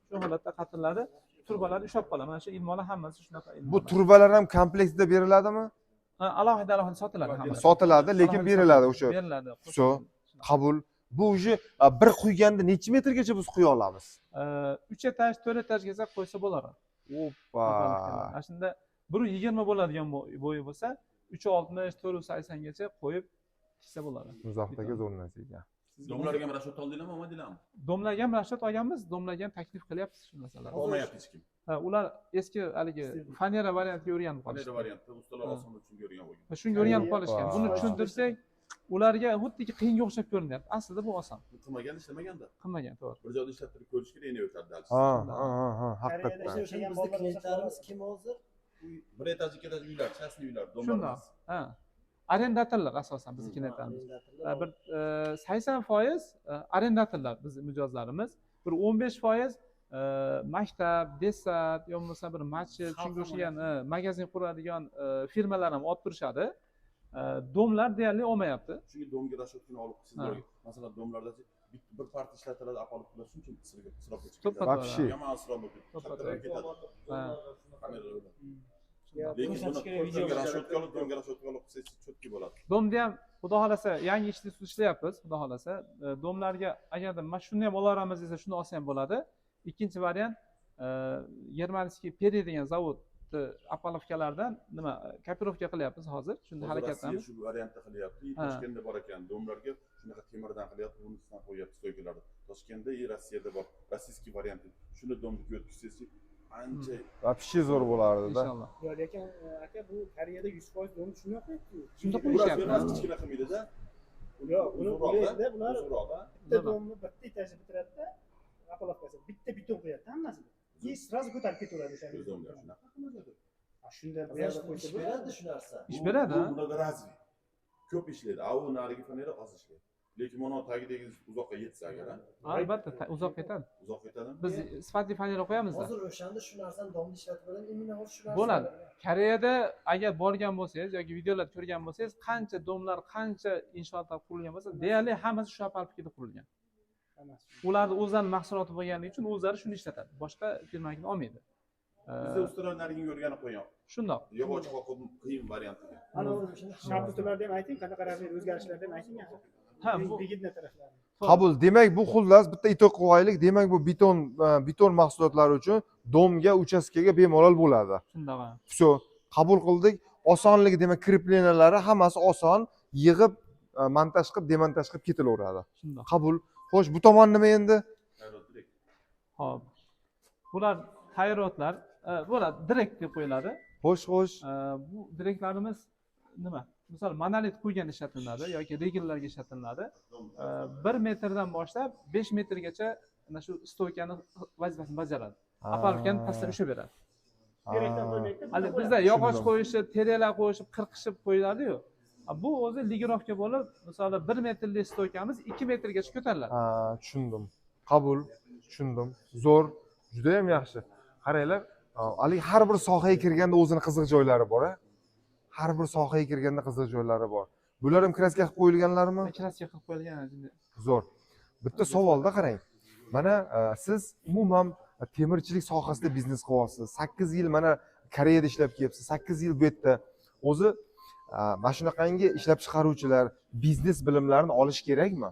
Shu holatda qatiladi. Turbalar ushlab qoladi. Mana shu ilmonlar hammasi shunaqa. Bu turbalar ham komplektda beriladimi? Alohida sotiladi hammasi. Sotiladi, lekin beriladi o'sha. Beriladi. Shu, qabul. Bu уже bir quyganda necha metrgacha biz quya olamiz? 3 etaj, 4 etajgacha qo'ysa bo'ladi. Oppa. Ana shunda 1.20 bo'ladigan bo'yi bo'lsa, 3.60, 4.80 gacha qo'yib tiksa bo'ladi. Muzoqdagi zo'r narsa ekan. Siz domlarga ham rashod oldinglarmi, olmadinglarmi? Domlarga ham rashod olganmiz, domlarga ham taklif qilyapmiz shu narsalarni. Olmayapti hech kim. Ha, ular eski haligi fanera variantga o'rganib Qanday qolishdi. variantda ustalar oson uchun ko'rgan bo'lgan. Shunga o'rganib qolishgan. Buni tushuntirsak, ularga xuddiki qiyinga o'xshab ko'rinyapti. Aslida bu oson. Qilmagan, ishlamaganda. Qilmagan, to'g'ri. Bir joyda ishlab turib ko'rish kerak, endi o'tadi dalil. Haqiqatdan. Bizni klientlarimiz kim hozir? Bir etaj, ikki etaj uylar, chasli uylar, Shundoq. domlar. Ha. Arendatorlar asosan bizni klientlarimiz. Bir 80% arendatorlar bizni mijozlarimiz. Bir 15% maktab, desat, yo bo'lmasa bir match, shunga o'xshagan magazin quradigan firmalar ham olib turishadi. Domlar deyarli olmayapti. Chunki domga rashodni olib sizlar, masalan, domlarda bir parti ishlatiladi, apolib qilib shunchaki isrof ketadi. Вообще. Yomon isrof bo'lib ketadi. Lekin buni rashodga olib, domga rashodga olib qilsangiz cho'tki bo'ladi. Domda ham xudo xolasa yangi ishlayapmiz, xudo xolasa. Domlarga agarda mana shuni ham olaveramiz desa, shuni olsa ham bo'ladi. Ikkinchi variant Germanskiy Peri degan zavod Apalovkalardan nima kopirovka qilyapmiz hozir. Shunda harakatlanamiz. Shu variantda qilyapti. Toshkentda bor ekan, domlarga shunaqa temirdan qilyapti, bunisidan qo'yapti stoykalarni. Toshkentda и Rossiyada bor. Rossiyskiy variant. Shuni domga o'tkazsangiz ancha Вообще zo'r bo'lardi-da. Inshaalloh. Yo'q, lekin aka bu Koreyada 100% dom shunaqa-ku. Shunda qo'yishyapti. qo'yishyapti. Kichkina qilmaydi-da. Yo'q, buni qo'yadi, bular Uzunroqda. bitta domni bitta etajda bitiradi-da, apalovkasi bitta beton qo'yadi hammasini. И сразу ko'tarib ketaveradi o'sha. Domlar shunaqa qiladi. Shunda bu yerda qo'ysa Ish beradi shu narsa. Ish beradi, ha? Bunaqa razvi. Ko'p ishlaydi. A u narigi fanera oz ishlaydi. Lekin mana tagidagi uzoqqa yetsa agar, Albatta, uzoq ketadi. uzoq ketadimi? Biz sifatli fanera qo'yamiz-da. Hozir o'shanda shu narsani domda ishlatib oladi, imina hozir shu narsa. Bo'ladi. Koreyada agar borgan bo'lsangiz yoki videolar ko'rgan bo'lsangiz, qancha domlar, qancha inshootlar qurilgan bo'lsa, deyarli hammasi shu Apalovkada qurilgan. Ularning o'zlarining mahsuloti bo'lganligi uchun o'zlari shuni ishlatadi. Boshqa firmanikini olmaydi. Bizda ustalar narigini o'rganib qo'ygan. Shundoq. Yog'och qoqib qiyin variantiga. Ana shartnotalarni ham ayting, qanaqa rasmiy o'zgarishlarni ham ayting. Ha, bu Vigidna taraflarini. Qabul. Demak, bu xullas bitta itoq qo'yaylik. Demak, bu beton mahsulotlari uchun domga, uchastkaga bemalol bo'ladi. shundoq. Shu, qabul qildik. Osonligi, demak, kreplenalari hammasi oson, yig'ib, montaj qilib, demontaj qilib ketilaveradi. Shundoq. Qabul. Xo'sh, bu tomon nima endi? Hop. Bular hayratlar, bular direkt deb qo'yiladi. Xo'sh. Bu direktlarimiz nima? Misol monolit qo'ygan ishlatiladi yoki regellarga ishlatiladi. 1 metrdan boshlab 5 metrgacha ana shu stoykani vazifasini bajaradi. Apalovkani pastdan ushlab beradi. Kerakdan qo'ymaydi. Hali bizda yog'och qo'yishi, teralar qo'yishib, qirqishib qo'yiladi-yu. Bu o'zi ligirovka bo'lib, masalan 1 metrli stoykamiz 2 metrgacha ko'tariladi. Tushundim. Qabul. Tushundim. Zo'r, juda ham yaxshi. Qaranglar, hali har bir sohaga kirganda o'zini qiziq joylari bor-a? Har bir sohaga kirganda qiziq joylari bor. Bular ham kraska qilib qo'yilganlarmi? Kraska qilib qo'yilgan. Zo'r. Bitta savolda qarang. Mana siz umuman temirchilik sohasida biznes qilyapsiz. 8 yil mana Koreyada ishlab kelyapsiz. 8 yil bu yerda. O'zi mana shunaqangi ishlab chiqaruvchilar biznes bilimlarini olish kerakmi?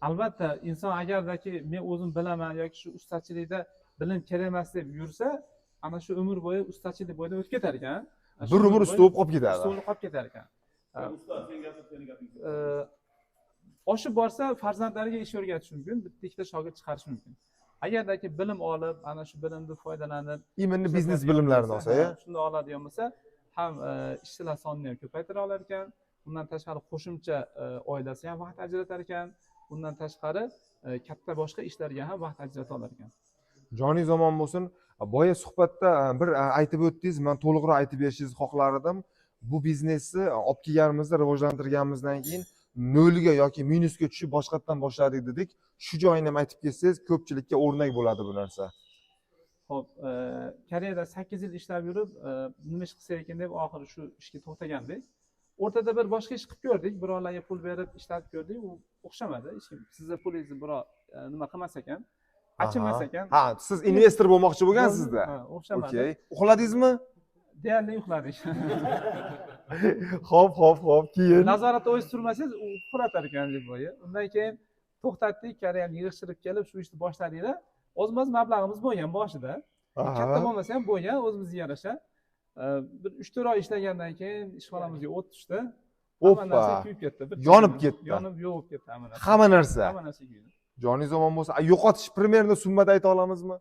Albatta, inson agardaki men o'zim bilaman yoki shu ustachilikda bilim kerak emas deb yursa, ana shu umr bo'yi ustachilik bo'yidan o'tib ketar ekan. Bir umr usta bo'lib qolib ketadi. Usta bo'lib qolib ketar ekan. oshib borsa farzandlariga ish o'rgatish mumkin, bitta ikkita shogird chiqarish mumkin. Agardaki bilim olib, ana shu bilimni foydalanib, Imonni biznes bilimlarini olsa, ya. shunday oladigan bo'lsa, ham ishchilar sonini ham ko'paytira olar ekan. Bundan tashqari qo'shimcha oilasi ham vaqt ajratar ekan. Bundan tashqari katta boshqa ishlarga ham vaqt ajrata olar ekan. Joniy zamon bo'lsin. Boya suhbatda bir aytib o'tdingiz, men to'liqroq aytib berishingizni xohlardim. Bu biznesni olib kelganimizda, rivojlantirganimizdan keyin nolga yoki minusga tushib boshqatdan boshladik dedik. Shu joyini ham aytib ketsangiz, ko'pchilikka o'rnak bo'ladi bu narsa. Xo'p, Koreyada 8 yil ishlab yurib, nima ish qilsa ekan deb oxiri shu ishga to'xtagandik. O'rtada bir boshqa ish qilib ko'rdik, birovlarga pul berib ishlatib ko'rdik, u o'xshamadi. Sizni pulingizni birov nima qilmas ekan, achimas ekan. Ha, siz investor bo'lmoqchi bo'lgansizda. Ha, o'xshamadi. Okey. Uxladingizmi? Deyarli uxladik. Xo'p, keyin. Nazoratda o'zingiz turmasangiz, u uxlatar ekan deb bo'yi. Undan keyin to'xtatdik, Koreyani yig'ishtirib kelib shu ishni boshladikda, o'zimiz mablag'imiz bo'lgan boshida. Katta bo'lmasa ham bo'lgan, o'zimizga yarasha. Bir 3-4 oy ishlagandan keyin ishxonamizga o't tushdi. Hamma narsa kuyib ketdi. Yonib ketdi. Yonib yo'q ketdi hamma narsa. Hamma narsa. Hamma narsa kuydi. Joniy zamon bo'lsa, yo'qotish primerno summada ayta olamizmi?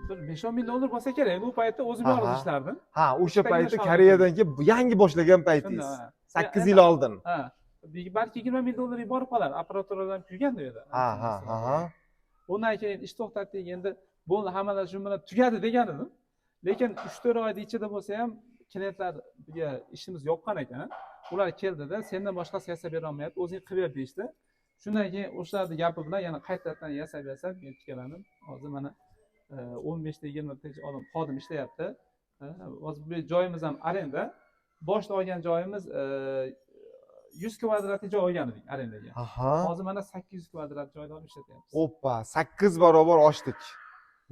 Bir 5-10 ming dollar bo'lsa kerak. Bu paytda o'zim yolg'iz ishlardim. Ha, o'sha paytda Koreyadan kelib yangi boshlagan paytingiz. 8 yil oldin. Ha. Balki 20 ming dollarga borib qolar. Apparaturalar kuygan edi. Ha. Undan keyin ish to'xtatdik. Endi bo'ldi, hamma narsa shu bilan tugadi degan edim. Lekin 3-4 oyda ichida bo'lsa ham klientlarga ishimiz yoqqan ekan. Ular keldida, sendan boshqasi yasab bera olmayapti, o'zing qilib ber deyishdi. Shundan keyin o'shalarning gapi bilan yana qaytadan yasab men tikladim. Hozir mana 15 ta 20 ta odam xodim ishlayapti. Hozir bu joyimiz ham arenda. Boshda olgan joyimiz 100 kvadratli joy olgan edik arendaga. Hozir mana 800 kvadrat joyda olib ishlatyapmiz. Oppa, 8 barobar oshdik.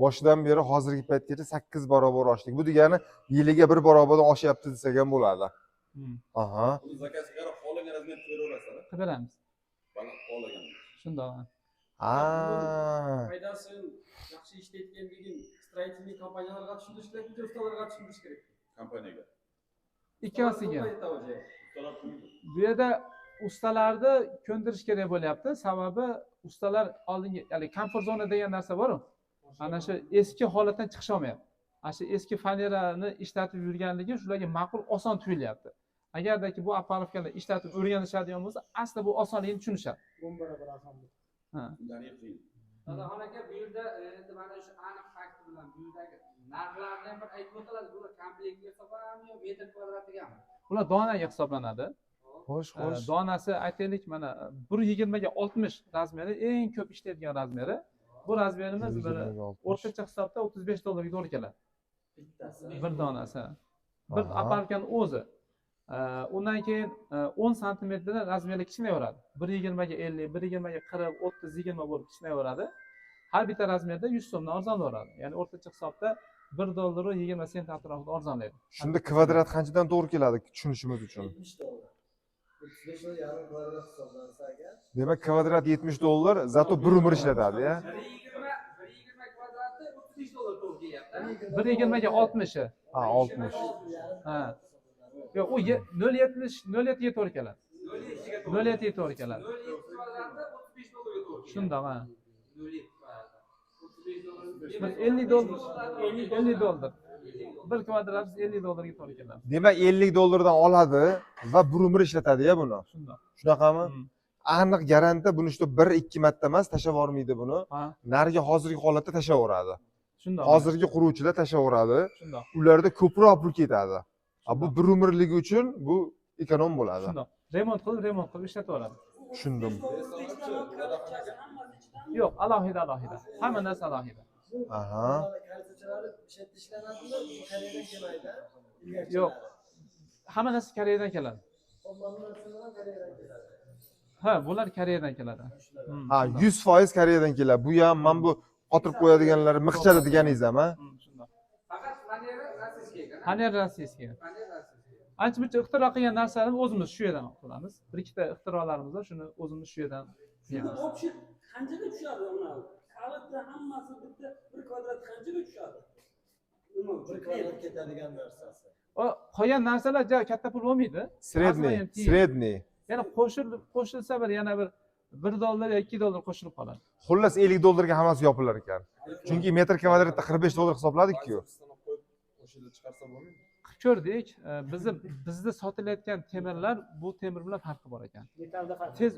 Boshidan beri hozirgi paytgacha 8 barobar oshdik. Bu degani yiliga 1 barobardan oshyapti desak ham bo'ladi. Uni zakasiga qarab xohlagan razmer qilib berasizlar. Qilib beramiz. Bana xohlagan. Shundoq. Foydasi yaxshi ishlayotganligin stроительный kompaniyalarga tushunish kerak, ustalarga tushunish kerak. Kompaniyaga. Ikkosiga. Ustalar kimdir? Bu yerda ustalarni ko'ndirish kerak bo'lyapti. Sababi ustalar oldingi, ya'ni komfort zona degan narsa bor-ku. Ana shu eski holatdan chiqish olmayapti. Ana shu eski fanerani ishlatib yurganligi shularga ma'qul, oson tuyulyapti. Agardaki bu apparatlarni ishlatib o'rganishadigan bo'lsa, asli bu osonligini tushunishadi. Ha. Dadaxon aka, bu yerda endi mana shu aniq fakt bilan bu yerdagi narxlarni ham bir aytib o'tasiz. Bular komplektga hisoblanadimi yo metr kvadratligami? Ular donaga hisoblanadi. Xo'sh. Donasi aytaylik mana 1.20 ga 60 razmeri eng ko'p ishlaydigan razmeri. Bu razmerimiz bir o'rtacha hisobda 35 dollarga to'g'ri keladi. Bittasi. Bir donasi. Bir aparatgan o'zi. Undan keyin 10 santimetrdan razmeri kichinaveradi. 1.20 ga 50, 1.20 ga 40, 30, 20 bo'lib kichinaveradi. Har bitta razmerda 100 so'mdan arzonlaveradi. Ya'ni o'rtacha hisobda 1 dollar 20 sent atrofida arzonlaydi. Shunda kvadrat qanchadan to'g'ri keladi tushunishimiz uchun? 70 dollar. 35 yarim kvadrat hisoblansa agar. Demak, kvadrat 70 dollar, zato bir umr ishlatadi, ya. 1.20 kvadratda 35 dollar to'g'ri kelyapti. 1.20 ga 60. Ha, 60. Ha. Yo'q, u 0.7 ga to'g'ri keladi. 0.7 ga to'g'ri keladi. 0.7 kvadratda 35 dollarga to'g'ri. Shundoq, ha. 0.7 kvadratda 35 dollar. 50 dollar. 1 kvadrat 50 dollarga to'g'ri keladi. Demak, 50 dollardan oladi va bir umr ishlatadi-ya buni. Shundoq. Shunaqami? Aniq garantiya buni 1-2 marta emas, tashlab yubormaydi buni. Ha. Nariga hozirgi holatda tashlaveradi. Shundoq. Hozirgi quruvchilar tashlaveradi. Shundoq. Ularda ko'proq pul ketadi. Bu bir umrligi uchun bu ekonom bo'ladi. Shundoq. Remont qilib ishlataveradi. Tushundim. Yo'q, alohida. Hamma narsa alohida. Aha. Kalitachalar ishlatib ishlanadimi? Bu Koreyadan kelmaydi. Yo'q. Hamma narsa Koreyadan keladi. Ommaviy narsalar Koreyadan keladi. Ha, bular Koreyadan keladi. Ha, 100% Koreyadan keladi. Bu ham men bu qotirib qo'yadiganlar miqchada deganingiz ham, ha? Shundoq. Faqat fanera rossiyskiy ekan. Faner rossiyskiy. Fanera rossiyskiy. Ancha-muncha ixtiro qilgan narsalarni o'zimiz shu yerdan qilamiz. Bir ikkita ixtirolarimiz bor, shuni o'zimiz shu yerdan qilamiz. Общий qanchaga tushadi uni? Kalitda hammasi bitta 1 kvadrat qanchaga tushadi? Nima? 1 kvadrat ketadigan narsasi. O qolgan narsalar katta pul bo'lmaydi. Sredniy. Yana qo'shilsa bir yana bir $1 yo $2 qo'shilib qoladi. Xullas 50 dollarga hammasi yopilar ekan. Chunki metr kvadratda 45 dollar hisobladik-ku. Qilib ko'rdik. Bizda sotilayotgan temirlar bu temir bilan farqi bor ekan. Metalda farq. Tez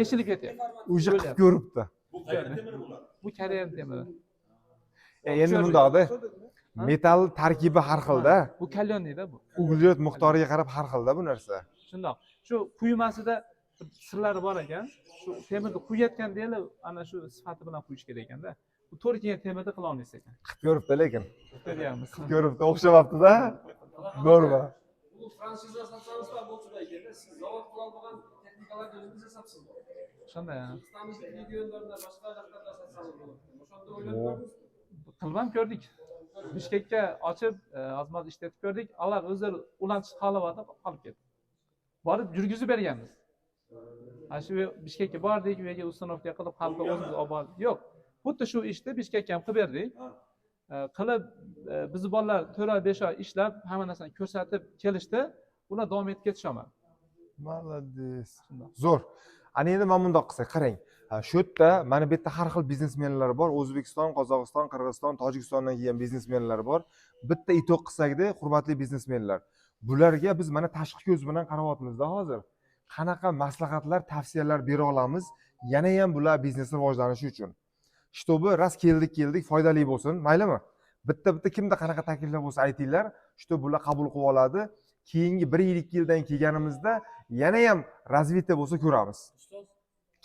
eshilib ketyapti. O'sha qilib ko'ribdi. Bu qayerda temir bo'ladi? Bu Koreyan temiri. Endi bundoqda metal tarkibi har xilda. Bu kalyonnida bu. Uglerod miqdoriga qarab har xilda bu narsa. Shundoq. Shu quymasida sirlari bor ekan. Shu temirni quyayotgan deyli, ana shu sifati bilan quyish kerak ekanda. Bu to'g'ri kelgan temirda qila olmaysiz ekan. Qilib ko'ribdi lekin. Ko'ryapmiz. Ko'ribdi, o'xshamabdi-da. Bo'lma. Bu fransiza sotsialistlar bo'lsa ekanda, siz zavod qila olmagan texnikalarni o'zingiz yasabsiz. Shunday. O'zbekistonning regionlarida boshqa joylarda yasatsangiz bo'ladi. O'shanda o'ylab ko'rdingizmi? Qilib ham ko'rdik. Bishkekka ochib, ozmoz ishlatib ko'rdik. Ular o'zlari ulanchish holatida qolib ketdi. Borib yurgizib berganmiz. Shu Bishkekka bordik, u yerga ustanovka qilib, xalqqa o'zimiz olib bordik. Yo'q. Xuddi shu ishni Bishkekka ham qilib berdik. Qilib biz bolalar 4 oy 5 oy ishlab, hamma narsani ko'rsatib kelishdi. Ular davom etib ketisholmadi. Молодец. Zo'r. Ana endi men bundoq qilsak, qarang. Shu yerda mana bu yerda har xil biznesmenlar bor. O'zbekiston, Qozog'iston, Qirg'iziston, Tojikistondan kelgan biznesmenlar bor. Bitta itoq qilsak-da, hurmatli biznesmenlar. Bularga biz mana tashqi ko'z bilan qarayapmiz-da hozir. Qanaqa maslahatlar, tavsiyalar bera olamiz? Yana ham bular biznes rivojlanishi uchun. Shtobi ras keldik, foydali bo'lsin, maylimi? Bitta kimda qanaqa takliflar bo'lsa aytinglar, shtob bular qabul qilib oladi. Keyingi 1-2 yildan kelganimizda yana ham razvita bo'lsa ko'ramiz. Ustoz,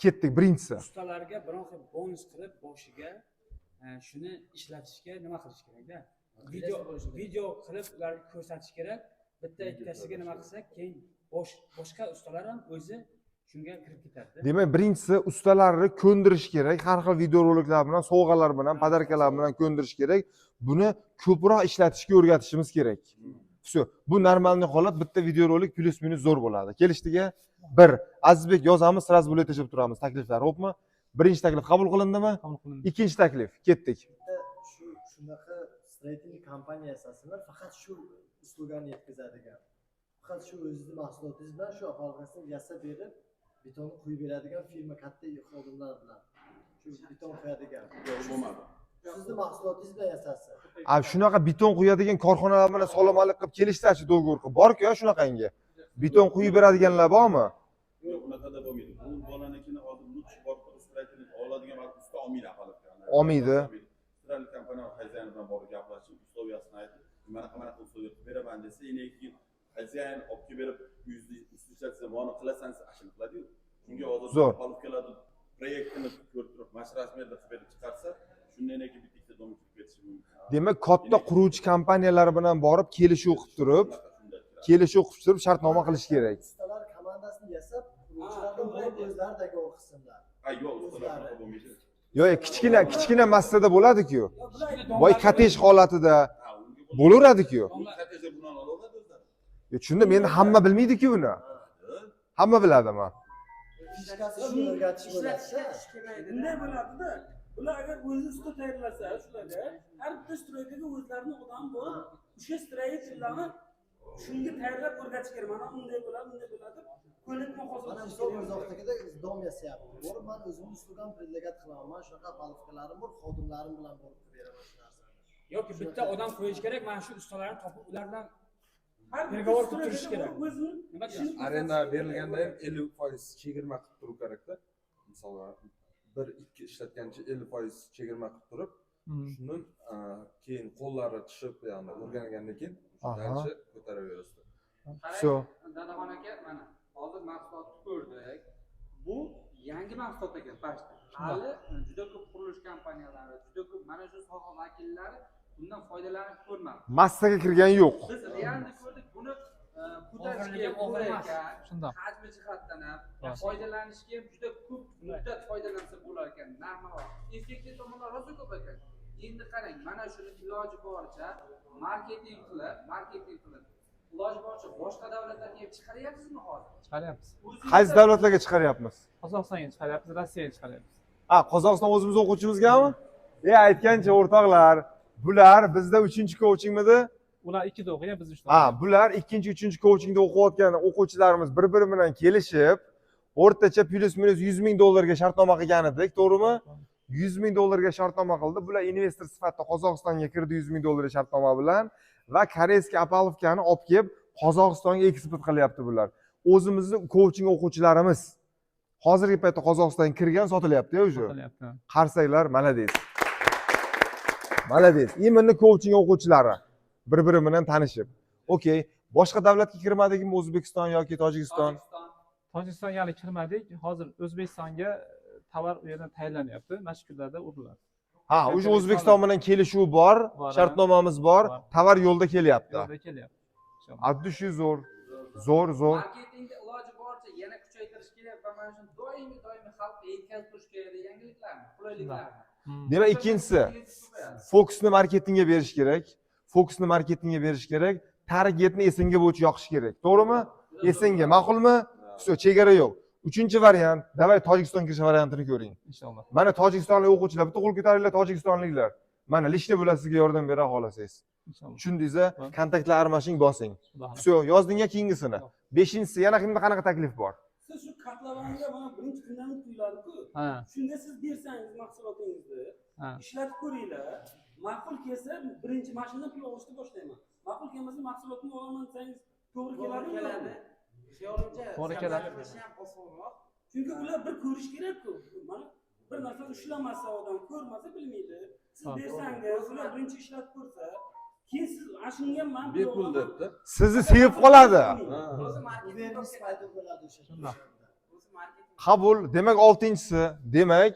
Ketdik birinchisi. ustalarga bironta bonus qilib boshiga shuni ishlatishga nima qilish kerak-da? Video qilib ularga ko'rsatish kerak. Bitta ikkitasiga nima qilsak, keyin boshqa ustalar ham o'zi shunga kirib ketadi. Demak, birinchisi ustalarni ko'ndirish kerak. Har xil videoroliklar bilan, sovg'alar bilan, podarkalar bilan ko'ndirish kerak. Buni ko'proq ishlatishga o'rgatishimiz kerak. Shu, bu normalniy holat, bitta videorolik plus minus zo'r bo'ladi. Kelishdiga 1. Azizbek yozamiz, sraz bo'lib tashib turamiz takliflar, xo'pmi? Birinchi taklif qabul qilindimi? Qabul qilindi. Ikkinchi taklif, ketdik. Shunaqa stratejik kompaniya yasasinlar, faqat shu uslugani yetkazadigan. Faqat shu o'zini mahsulotingiz bilan shu aholini yasab berib, betonni quyib beradigan firma katta xodimlar bilan. Shu beton qo'yadigan. Bo'lmadi. Sizni mahsulotingiz bilan yasasi. Shunaqa beton quyadigan korxonalar bilan salomatlik qilib kelishdachi do'g'ri. Bor-ku shunaqangi. Beton quyib beradiganlar bormi? Yo'q, unaqada bo'lmaydi. Bu bolanikini hozir lutf bor, strategik oladigan vaqt usta olmaydi aholiga. Olmaydi. Strategik kompaniya xazina bilan borib gaplashib, ustoviyasini aytib, mana ustoviyat beraman desa, keyin xazina olib kelib berib, ishlatsa, buni qilasan, ashini qiladi-yu. Shunga hozir Zo'r. olib keladi, proyektini ko'rib turib, mashrasmeda qilib chiqarsa, shundan keyin bitta davom etib ketishi mumkin. Demak, katta quruvchi kompaniyalar bilan borib kelishuv qilib turib, shartnoma qilish kerak. Ustalar komandasini yasab, quruvchilardan bo'lib o'zlaridagi o'qisinlar. Yo'q, ustalar bo'lmaydi. Yo'q, kichkina massada bo'ladi-ku. Voy kotej holatida bo'laveradi-ku. Strategiya buni olaveradi o'zlari. Tushundim, endi hamma bilmaydi-ku buni. Hamma biladimi? Fishkasi shuni o'rgatish bo'ladi. Bunday bo'ladida, ular agar o'zi usta tayyorlasa, shularga har bitta stroykaga o'zlarini odam bor, o'sha stroykalarni shunga tayyorlab o'rgatish kerak. Mana bunday bo'ladi, bunday bo'ladi. Ko'nikma hosil Mana qilish shu kerak. uzoqdagida dom yasayapti. Borib men o'zimni ustidan predlagat qilaman. Shunaqa balqalarim bor, xodimlarim bilan borib beraman shu narsani. Yoki bitta odam qo'yish kerak, mana shu ustalarni topib ular bilan Har Pergovor qilib turish kerak. O'zini nima deyapsiz? Arenda berilganda ham 50% chegirma qilib turib kerakda. Masalan, 1-2 ishlatgancha 50% chegirma qilib turib, shundan keyin qo'llari tushib, ya'ni o'rgangandan keyin dальше ko'taraverasiz. Shu. Dadaxon aka, mana hozir mahsulotni ko'rdik. Bu yangi mahsulot ekan pastda. Hali juda ko'p qurilish kompaniyalari, juda ko'p mana shu soha vakillari bundan foydalanib ko'rmadi. Massaga kirgani yo'q. Biz realni ko'rdik, buni ko'tarishga og'ir ekan. Shundoq. Hajmi jihatdan ham foydalanishga ham juda ko'p muddat foydalansa bo'lar ekan. Narx-navo. Effektiv tomonlar rosa ko'p ekan. Endi qarang, mana shuni iloji boricha marketing qilib, iloji boricha boshqa davlatlarga ham chiqaryapsizmi hozir? Chiqaryapmiz. Qaysi davlatlarga chiqaryapmiz? Qozog'istonga chiqaryapmiz, Rossiyaga chiqaryapmiz. Qozog'iston o'zimiz o'quvchimizgami? Aytgancha o'rtoqlar, bular bizda 3-coachingmidi? ular 2da o'qigan, biz 3da. Ha, bular 2-3 coachingda o'qiyotgan o'quvchilarimiz bir-biri bilan kelishib, o'rtacha plus minus 100 ming dollarga shartnoma qilgan edik, to'g'rimi? 100 ming dollarga shartnoma qildi. Bular investor sifatida Qozog'istonga kirdi 100 ming dollarga shartnoma bilan va koreyskiy Apolovkani olib kelib Qozog'istonga eksport qilyapti bular. O'zimizning coaching o'quvchilarimiz hozirgi paytda Qozog'istonga kirgan, sotilyapti-ya o'sha. Sotilyapti. Qarsanglar, malades. Malades. Именно coaching o'quvchilari bir-biri bilan tanishib. Okey, boshqa davlatga kirmadikmi, O'zbekiston yoki Tojikiston? Tojikistonga hali kirmadik. Hozir O'zbekistonga tovar u yerdan tayyorlanyapti. Mana shu kunlarda uriladi. Ha, o'sha O'zbekiston bilan kelishuv bor, shartnomamiz bor, tovar yo'lda kelyapti. Yo'lda kelyapti. Addi shu zo'r. Zo'r. Marketingda iloji boricha yana kuchaytirish kerak va mana shu doimiy xalqqa yetkazib turish kerak yangiliklarni, qulayliklarni. Demak, ikkinchisi fokusni marketingga berish kerak. Fokusni marketingga berish kerak. Targetni esingga bo'yicha yoqish kerak. To'g'rimi? Esingga, ma'qulmi? Все, chegara yo'q. Uchinchi variant, davay Tojikiston kirish variantini ko'ring. Inshaalloh. Mana tojikistonlik o'quvchilar, bitta qo'l ko'taringlar tojikistonliklar. Mana lishda bular sizga yordam bera xolasangiz. Inshaalloh. Tushundingizmi? Kontaktlar almashing, bosing. Xudo xohlasa. Все, yozdingga keyingisini. 5-inchisi yana kimda qanaqa taklif bor? Siz shu katlavanga mana birinchi kundan tuyuladi-ku. Ha. Shunda siz bersangiz mahsulotingizni, Ha. ishlatib ko'ringlar. Ma'qul kelsa birinchi mashinadan pul olishni boshlayman. Ma'qul kelmasa mahsulotni olaman desangiz to'g'ri keladimi? To'g'ri keladi. Chunki ular bir ko'rish kerak-ku. Mana bir narsa ushlamasa odam ko'rmasa bilmaydi. Siz bersangiz, ular birinchi ishlatib ko'rsa, keyin siz ashunga ham men Bepul debdi. Sizni sevib qoladi. Awareness paydo bo'ladi o'sha. Qabul. Demak, 6-inchisi, demak,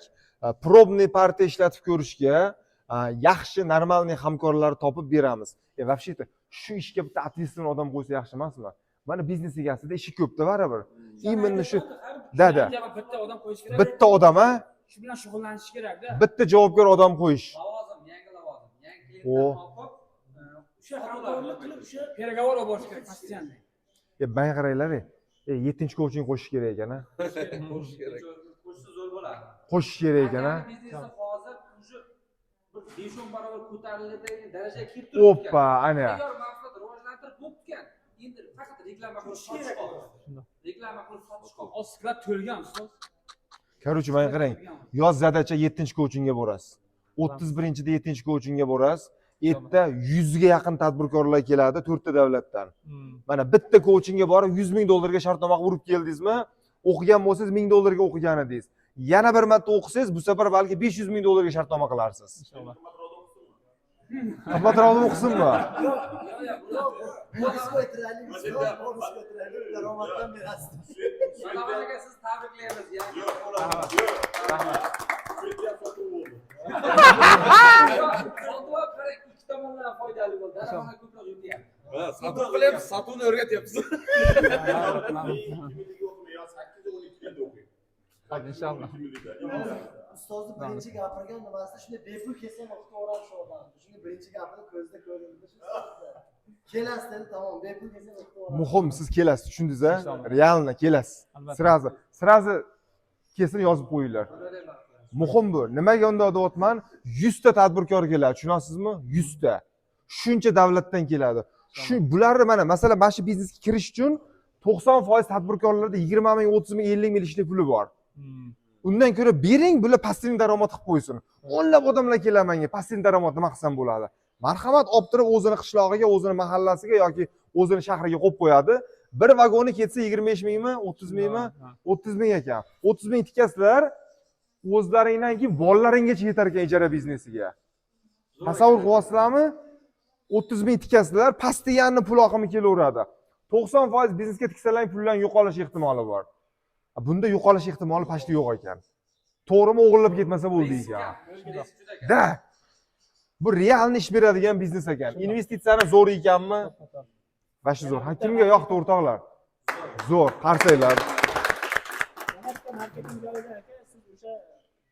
probniy partiya ishlatib ko'rishga yaxshi, normalniy hamkorlar topib beramiz. Вообще-то, shu ishga bitta ответственный odam qo'ysa yaxshi emasmi? Mana biznes egasida ishi ko'pda baribir. Imенно shu dada. Bitta odam qo'yish kerak. Bitta odam, ha? Shu bilan shug'ullanish kerak-da. Bitta javobgar odam qo'yish. Lavozim, yangi lavozim. Yangi O. klientlarni olib o'sha hamkorlik qilib o'sha Переговор olib borish kerak, постоянно. Bang qaranglar, 7-chi coaching qo'shish kerak ekan, ha? Qo'shish kerak. qo'shsa zo'r bo'ladi. Qo'shish kerak ekan, ha? Biznesda hozir уже 5-10 barobar ko'tariladigan darajaga kelib turibdi. Oppa, ana. Tayyor mahsulot rivojlantirib bo'lgan. Endi faqat reklama qilib sotish qoldi. Reklama qilib sotish qoldi. Ostiqlar to'lgan ustoz. Короче, mana qarang. Yoz zadacha 7-chi coachingga borasiz. 31-da 7-chi coachingga borasiz. Erta 100 ga yaqin tadbirkorlar keladi 4 ta davlatdan. Mana bitta coachingga borib 100 ming dollarga shartnoma qilib urib keldingizmi? O'qigan bo'lsangiz 1000 dollarga o'qigan edingiz. Yana bir marta o'qisangiz, bu safar balki 500 ming dollarga shartnoma qilarsiz. Inshaalloh. Qimmatroq o'qisinmi? Bonus ko'tiraylik, bonus ko'tiraylik, daromaddan berasiz. Manavar aka siz tabriklaymiz. Yangi Sotuv qarang, ikki tomondan foydali bo'ldi. Daromad ko'proq yutyapti. Ha, sotuv qilyapsiz, sotuvni o'rgatyapsiz. Inshaalloh. Ustozni birinchi gapirgan nimasida shunday bepul kelsa vaqtga o'rab shu odam. Shunga birinchi gapini ko'zda ko'rindi shu so'zda. Kelasiz dedi, tamom, bepul kelsa vaqtga o'rab. Muhim, siz kelasiz, tushundingiz-a? Realno kelasiz. Sirazi kesini yozib qo'yinglar. Muhim bu. Nimaga unda deyapman? 100 ta tadbirkor keladi, tushunasizmi? 100 ta. Shuncha davlatdan keladi. Shu bularni mana, masalan, mana shu biznesga kirish uchun 90% tadbirkorlarda 20 ming, 30 ming, 50 ming ishlik puli bor. Undan ko'ra bering, bular passiv daromad qilib qo'ysin. O'nlab odamlar keladi menga, passiv daromad nima qilsam bo'ladi? Marhamat, olib turib o'zini qishlog'iga, o'zini mahallasiga yoki o'zini shahriga qo'yib qo'yadi. Bir vagoni ketsa 25 mingmi, 30 mingmi? 30 ming ekan. 30 ming tikasizlar, o'zlaringdan keyin bolalaringgacha yetar ekan ijara biznesiga. Tasavvur qilyapsizlarmi? 30 ming tikasizlar, pastiyanni pul oqimi kelaveradi. 90% biznesga tiksalang puldan yo'qolish ehtimoli bor. Bunda yo'qolish ehtimoli pashta yo'q ekan. To'g'rimi, o'g'irlab ketmasa bo'ldi ekan. Da. Bu realni ish beradigan biznes ekan. Investitsiyani zo'r ekanmi? Va shu zo'r. Kimga yoqdi o'rtoqlar? Zo'r, qarsanglar. Marketing joyida aka, siz o'sha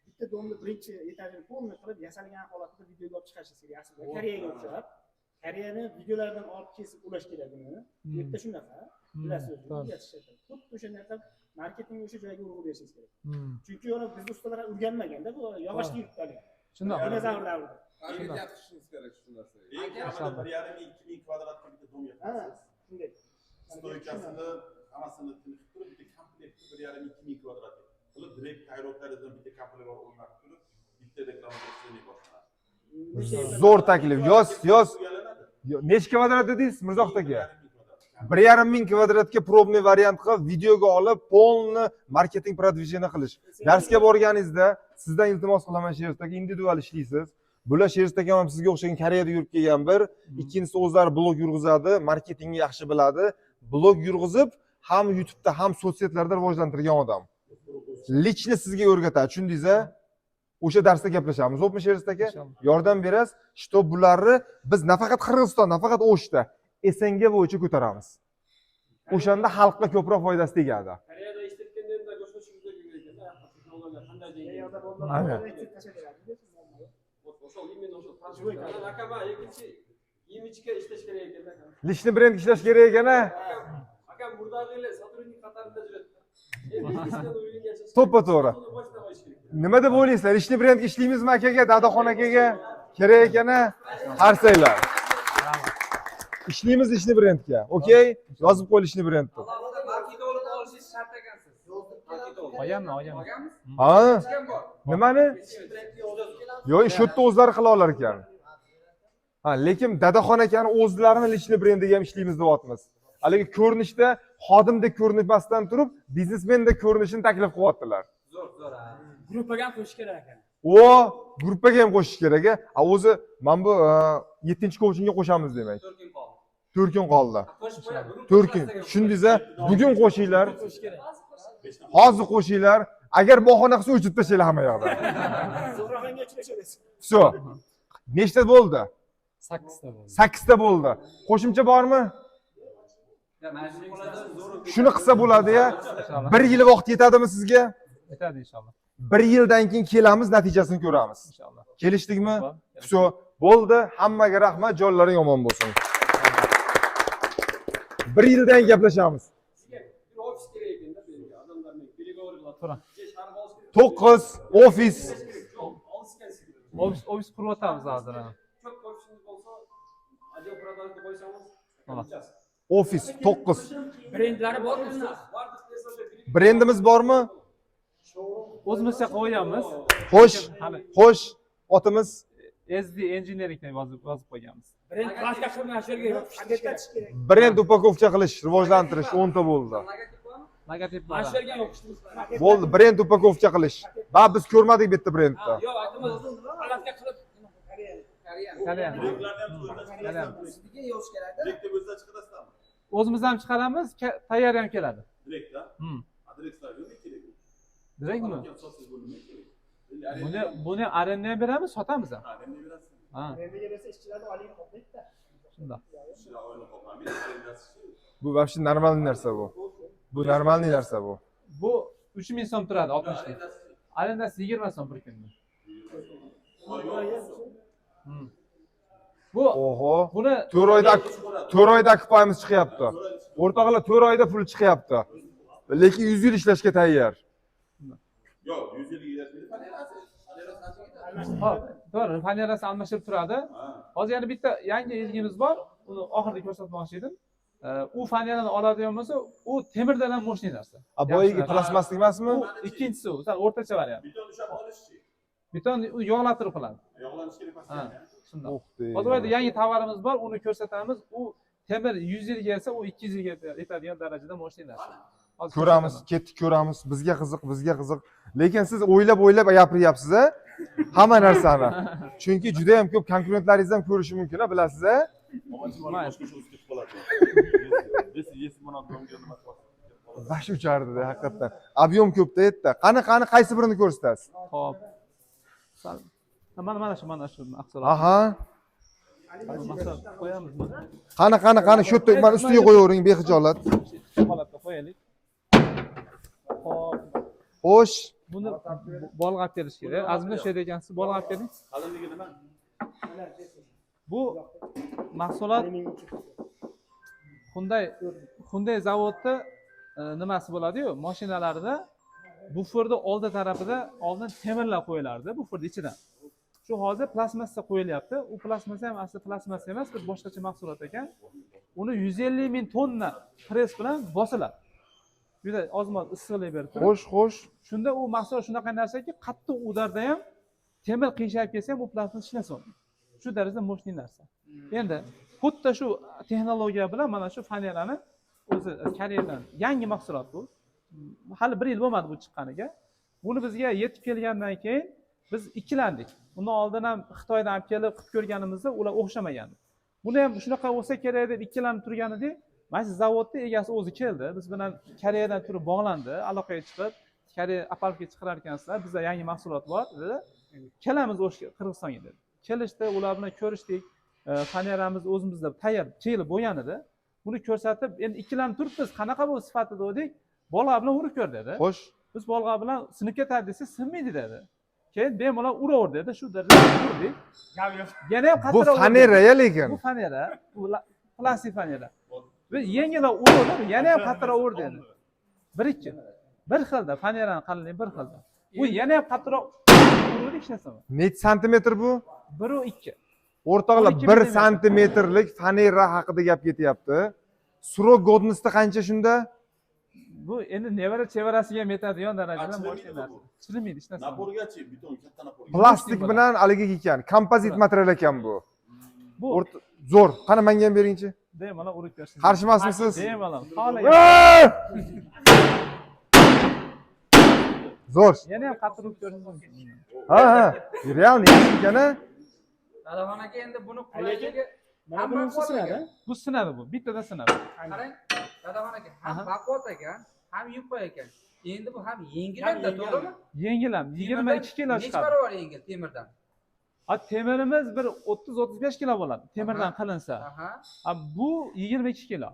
bitta domni birinchi etajini polni qilib yasalgan holatida videoga olib chiqashingiz kerak aslida. Koreyaga o'xshab. Koreyani videolardan olib kesib ulash kerak uni. Bu yerda shunaqa. Bilasiz, xuddi o'shanday qilib marketing o'sha joyga urg'u berishingiz kerak. Chunki uni biz ustalar o'rganmaganda bu yog'ochni yurtadi. Shundoq. Dinozavr davrida. Target yaqishingiz kerak shu narsaga. Eng kamida 1,5-2 ming kvadratga bitta dom yapasiz. Shunday. Stoykasini hammasini qilib turib bitta komplekt 1,5-2 ming kvadrat qilib direkt tayyorlardan bitta komplekt o'rnatib turib bitta reklama qilishni boshlanadi. Zo'r taklif. Yoz. Necha kvadrat dedingiz Mirzohid aka? 1,5 ming kvadratga probniy variant qilib, videoga olib, polni marketing продвижение qilish. Darsga borganingizda sizdan iltimos qilaman Sherzod aka, individual ishlaysiz. Bular Sherzod aka ham sizga o'xshagan Koreyada yurib kelgan bir, ikkinchisi o'zlari blog yurg'izadi, marketingni yaxshi biladi. Blog yurg'izib, ham YouTube'da, ham sotsiyetlarda rivojlantirgan odam. Lichni sizga o'rgatadi, tushundingiz-a? O'sha darsda gaplashamiz. Xo'pmi Sherzod aka? Yordam berasiz. Shtob bularni biz nafaqat Qirg'iziston, nafaqat O'shda SNG bo'yicha ko'taramiz. O'shanda xalqqa ko'proq foydasi tegadi. Koreyada ishlatganda endi go'shtashingiz ekan, texnologiyalar qanday Aynen. o'sha именно o'sha transport. Akama ikkinchi imijga ishlash kerak ekan. Lichni brend ishlash kerak ekan-a? Akam burdagilar sotrudnik qatorida yuradi. Endi ishdan o'ylangan. To'ppa-to'g'ri. Nima deb o'ylaysizlar? Lichni brendga ishlaymizmi akaga, Dadaxon akaga? Kerak ekan-a? Qarsanglar. Ishlaymiz Lichni brendga. Okey? Yozib qo'y Lichni brendni. Alohida marketing olishingiz shart ekansiz. Olganmi? Olganmiz? Ha? Kim bor? Nimani? Yo'q, shu yerda o'zlari qila olar ekan. Ha, lekin Dadaxon akani o'zlarini Lichni brendiga ham ishlaymiz deyapmiz. Haligi ko'rinishda xodimdek ko'rinmasdan turib, biznesmendek ko'rinishini taklif qilyaptilar. Zo'r. Gruppaga ham qo'shish kerak ekan. O, gruppaga ham qo'shish kerak-a. O'zi mana bu 7-coachingga qo'shamiz demak. 4 kun qoldi. 4 kun qoldi. Qo'shib qo'yadi. 4 kun. Tushundingiz-a? Bugun qo'shinglar. Qo'shish kerak. Hozir qo'shinglar. Agar bahona qilsa o'chirib tashlaylar hamma yoqda. Zo'rg'anga uchrashamiz. Vso. Nechta bo'ldi? 8 ta bo'ldi. 8 ta bo'ldi. Qo'shimcha bormi? Mana shu bo'ladi, zo'r. Shuni qilsa bo'ladi-ya. 1 yil vaqt yetadimi sizga? Yetadi inshaalloh. 1 yildan keyin kelamiz, natijasini ko'ramiz. Inshaalloh. Kelishdikmi? Vso. Bo'ldi. Hammaga rahmat, jonlaring omon bo'lsin. 1 yildan gaplashamiz. Bir ofis kerak ekanda menga odamlarning переговорlar. To'g'ri. 9 ofis. Ofis quryapmiz hozir. Ko'p ofisingiz bo'lsa, отдел продажи qo'ysamiz. Ofis 9. Brendlari bormi ustoz? Brendimiz bormi? O'zimizcha qo'yamiz. Xo'sh. Otimiz SD Engineering deb yozib qo'yganmiz. Brend marka qilib shu yerga yopishtish kerak. brend upakovka qilish, rivojlantirish 10 ta bo'ldi. Logotip Mana shu yerga yopishtirib. Bo'ldi, brend upakovka qilish. Biz ko'rmadik bu yerda brendni. Yo'q, aytamiz, palatga qilib Koreyan. Sizga yozish kerak-da. Direktda o'zida chiqarasizlarmi? O'zimiz ham chiqaramiz, tayyor ham keladi. Direktda? Adreslar yo'q kerak. Direktmi? Sotsiz bo'lmay kerak. Buni arendaga beramiz, sotamiz ham. Arendaga berasiz. Ha, Menga bersa ishchilarni olaylik qoplaydi-da. shundoq. Ishlar oylik qolmaydi, arendasi. Bu вообще normalniy narsa bu. Bu normalniy narsa bu. Bu 3000 so'm turadi, 60 lik. Arendasi 20 so'm bir kunda. Bu Oho. buni 4 oyda akpayimiz chiqyapti. O'rtoqlar 4 oyda pul chiqyapti. Lekin 100 yil ishlashga tayyor. Yo'q, 100 yilga yetmaydi. ha, to'g'ri, fanerasi almashib turadi. Hozir yana bitta yangi ilgimiz bor. Uni oxirida ko'rsatmoqchi edim. U fanerani oladigan bo'lsa, u temirdan ham mo'shni narsa. Boyagi plastmaslik emasmi? U ikkinchisi, u o'rtacha variant. Beton ushab olishchi. Beton u yog'lattirib qiladi. Yog'lanish kerak Ha, emas. shundoq. O'xdi. Hozir bu yangi tovarimiz bor, uni ko'rsatamiz. U temir 100 yilga kelsa, u 200 yilga yetadigan darajada mo'shni narsa. Hozir Ko'ramiz, ketdik ko'ramiz. Bizga qiziq. Lekin siz o'ylab gapiryapsiz-a? Hamma narsani. Chunki juda ham ko'p konkurentlaringiz ham ko'rishi mumkin-a, bilasiz-a? Bash uchardi haqiqatdan. Ob'yom ko'pda yetdi. Qani qaysi birini ko'rsatasiz? Xo'p. Mana shu mahsulot. Aha. Mahsulot qo'yamiz. Qani shu yerda men ustiga qo'yavering bexijolat. Holatda qo'yaylik. Xo'p. Xo'sh. Buni bolg'ab berish kerak. Azmina shu yerda ekansiz, bolg'ab bering. Qalinligi nima? Bu mahsulot Hyundai zavodda nimasi bo'ladi-yu, mashinalarida buferda oldi tarafida oldin temirlar qo'yilardi, buferda ichidan. Shu hozir plastmassa qo'yilyapti. U plastmassa ham aslida plastmassa emas, bir boshqacha mahsulot ekan. Uni 150 ming tonna press bilan bosiladi. Juda ozmoz issiqlik berib turib. Xo'sh. Shunda u mahsulot shunaqa narsaki, qattiq udarda ham temir qiyshayib kelsa ham u plastmassa ishlasa olmaydi. Shu darajada mo'shli narsa. Endi xuddi shu texnologiya bilan mana shu fanerani o'zi Koreyadan yangi mahsulot bu. Hali 1 yil bo'lmadi bu chiqqaniga. Buni bizga yetib kelgandan keyin biz ikkilandik. Undan oldin ham Xitoydan olib kelib qilib ko'rganimizda ular o'xshamagandi. Buni ham shunaqa bo'lsa kerak deb ikkilanib turgan edik. Mana shu zavodda egasi o'zi keldi. Biz bilan Koreyadan turib bog'landi, aloqaga chiqib, Koreya Apalfga chiqarar ekansizlar, bizda yangi mahsulot bor dedi. Kelamiz o'sha Qirg'izistonga dedi. Kelishdi, ular bilan ko'rishdik. Faneramiz o'zimizda tayyor, cheyilib bo'lgan edi. Buni ko'rsatib, endi ikkilanib turibmiz, qanaqa bu sifati dedik. Bolg'a bilan urib ko'r dedi. Xo'sh. Biz bolg'a bilan sinib ketadi desa, sinmaydi dedi. Keyin bemalol uraver dedi. Shu darajada urdik. Yana ham Bu qattiqroq. fanera lekin. Bu fanera, bu plastik fanera. Ve yengilroq urdi, yana ham qattiqroq ur dedi. 1-2. Bir xilda faneraning qalinligi bir xilda. Bu yana ham qattiqroq urdi hech narsa. Necha santimetr bu? 1-2. O'rtoqlar 12 1 santimetrlik fanera haqida gap ketyapti. Surok godnosti qancha shunda? Bu endi nevara chevarasiga ham yetadigan darajada mo'shli narsa. Chirimaydi hech narsa. Naporgachi, beton katta naporga. Plastik bilan haligi ekan, kompozit material ekan bu. Bu Zo'r. Qani menga ham beringchi. bemalol urib bersin. Qarshi emasmisiz? Bemalol. Xola. Zo'r. Yana ham qattiq urib ko'rsin. Ha. Realni ekan-a? Dadavon aka endi buni qulayligi Mana bunisi sinadi. Bu sinadi bu. Bittada sinadi. qarang, Dadavon aka ham baquvvat ekan, ham yupqa ekan. Endi bu ham yengilda, to'g'rimi? Yengil ham 22 kilo Necha chiqadi. barobar yengil temirdan? Temirimiz bir 30-35 kilo bo'ladi. Temirdan qilinsa. Aha. Bu 22 kilo.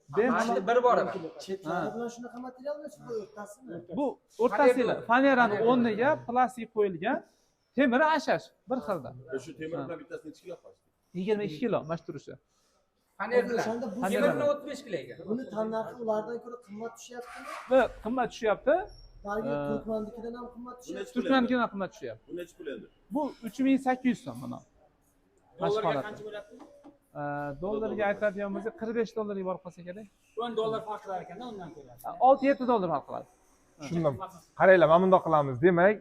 Mana bir barobar. Chetlari bilan shunaqa materialmi, shu o'rtasimi? Bu o'rtasiga fanerani o'rniga plastik qo'yilgan. Temiri ashash bir xilda. Shu temir bilan bittasi necha kilo qo'ydi? 22 kilo mana shu turishi. Faner bilan. O'shanda bu Temir bilan 35 kilo ekan. buni tannarxi ulardan ko'ra qimmat tushyaptimi? Bu qimmat tushyapti. Balki Turkmannikidan ham qimmat tushyapti. Turkmannikidan qimmat tushyapti. Bu necha pul endi? Bu 3800 so'm mana. Dollarga qancha bo'lyapti? Dollarga aytadigan bo'lsak 45 dollarga borib qolsa kerak. 10 dollar farq qilar ekanda undan ko'ra. 6-7 dollar farq qiladi. Tushundim. Qaranglar, mana bundoq qilamiz. Demak,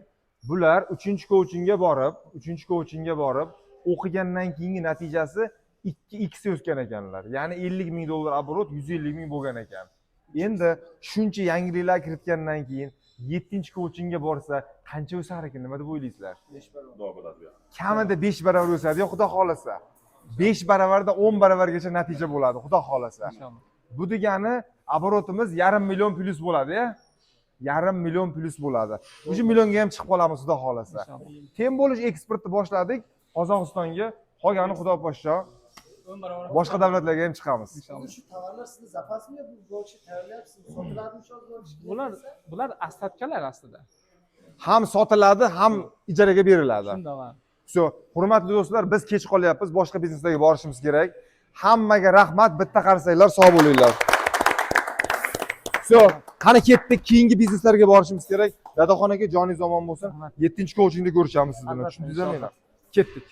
bular 3-coachingga borib, o'qigandan keyingi natijasi 2x o'sgan ekanlar. Ya'ni 50 ming dollar оборот 150 ming bo'lgan ekan. Endi shuncha yangiliklar kiritgandan keyin 7-coachingga borsa qancha o'sar ekan, nima deb o'ylaysizlar? 5 barobar bo'ladi bu. Kamida 5 barobar o'sadi, yo xudo xolasa. 5 barobardan 10 barobargacha natija bo'ladi, xudo xolasa. Inshaalloh. Bu degani оборотimiz 1,5 million plus bo'ladi-ya. 1,5 million plus bo'ladi. O'sha millionga ham chiqib qolamiz, xudo xolasa. Tem bo'lish eksportni boshladik Qozog'istonga, qolgani xudo poshsho. Boshqa davlatlarga ham chiqamiz. Shu tovarlar sizni zapasmi yo bu bo'lchi tayyorlayapsizmi? Sotiladimi shu bo'lchi? Bular ostatkalar aslida. Ham sotiladi, ham ijaraga beriladi. Shundoq. So, hurmatli do'stlar, biz kech qolyapmiz, boshqa bizneslarga borishimiz kerak. Hammaga rahmat, bitta qarsanglar, sog' bo'linglar. So, qani ketdik, keyingi bizneslarga borishimiz kerak. Dadaxon aka, joningiz omon bo'lsin. 7-coachingda ko'rishamiz siz bilan. Tushundingizmi? Ketdik.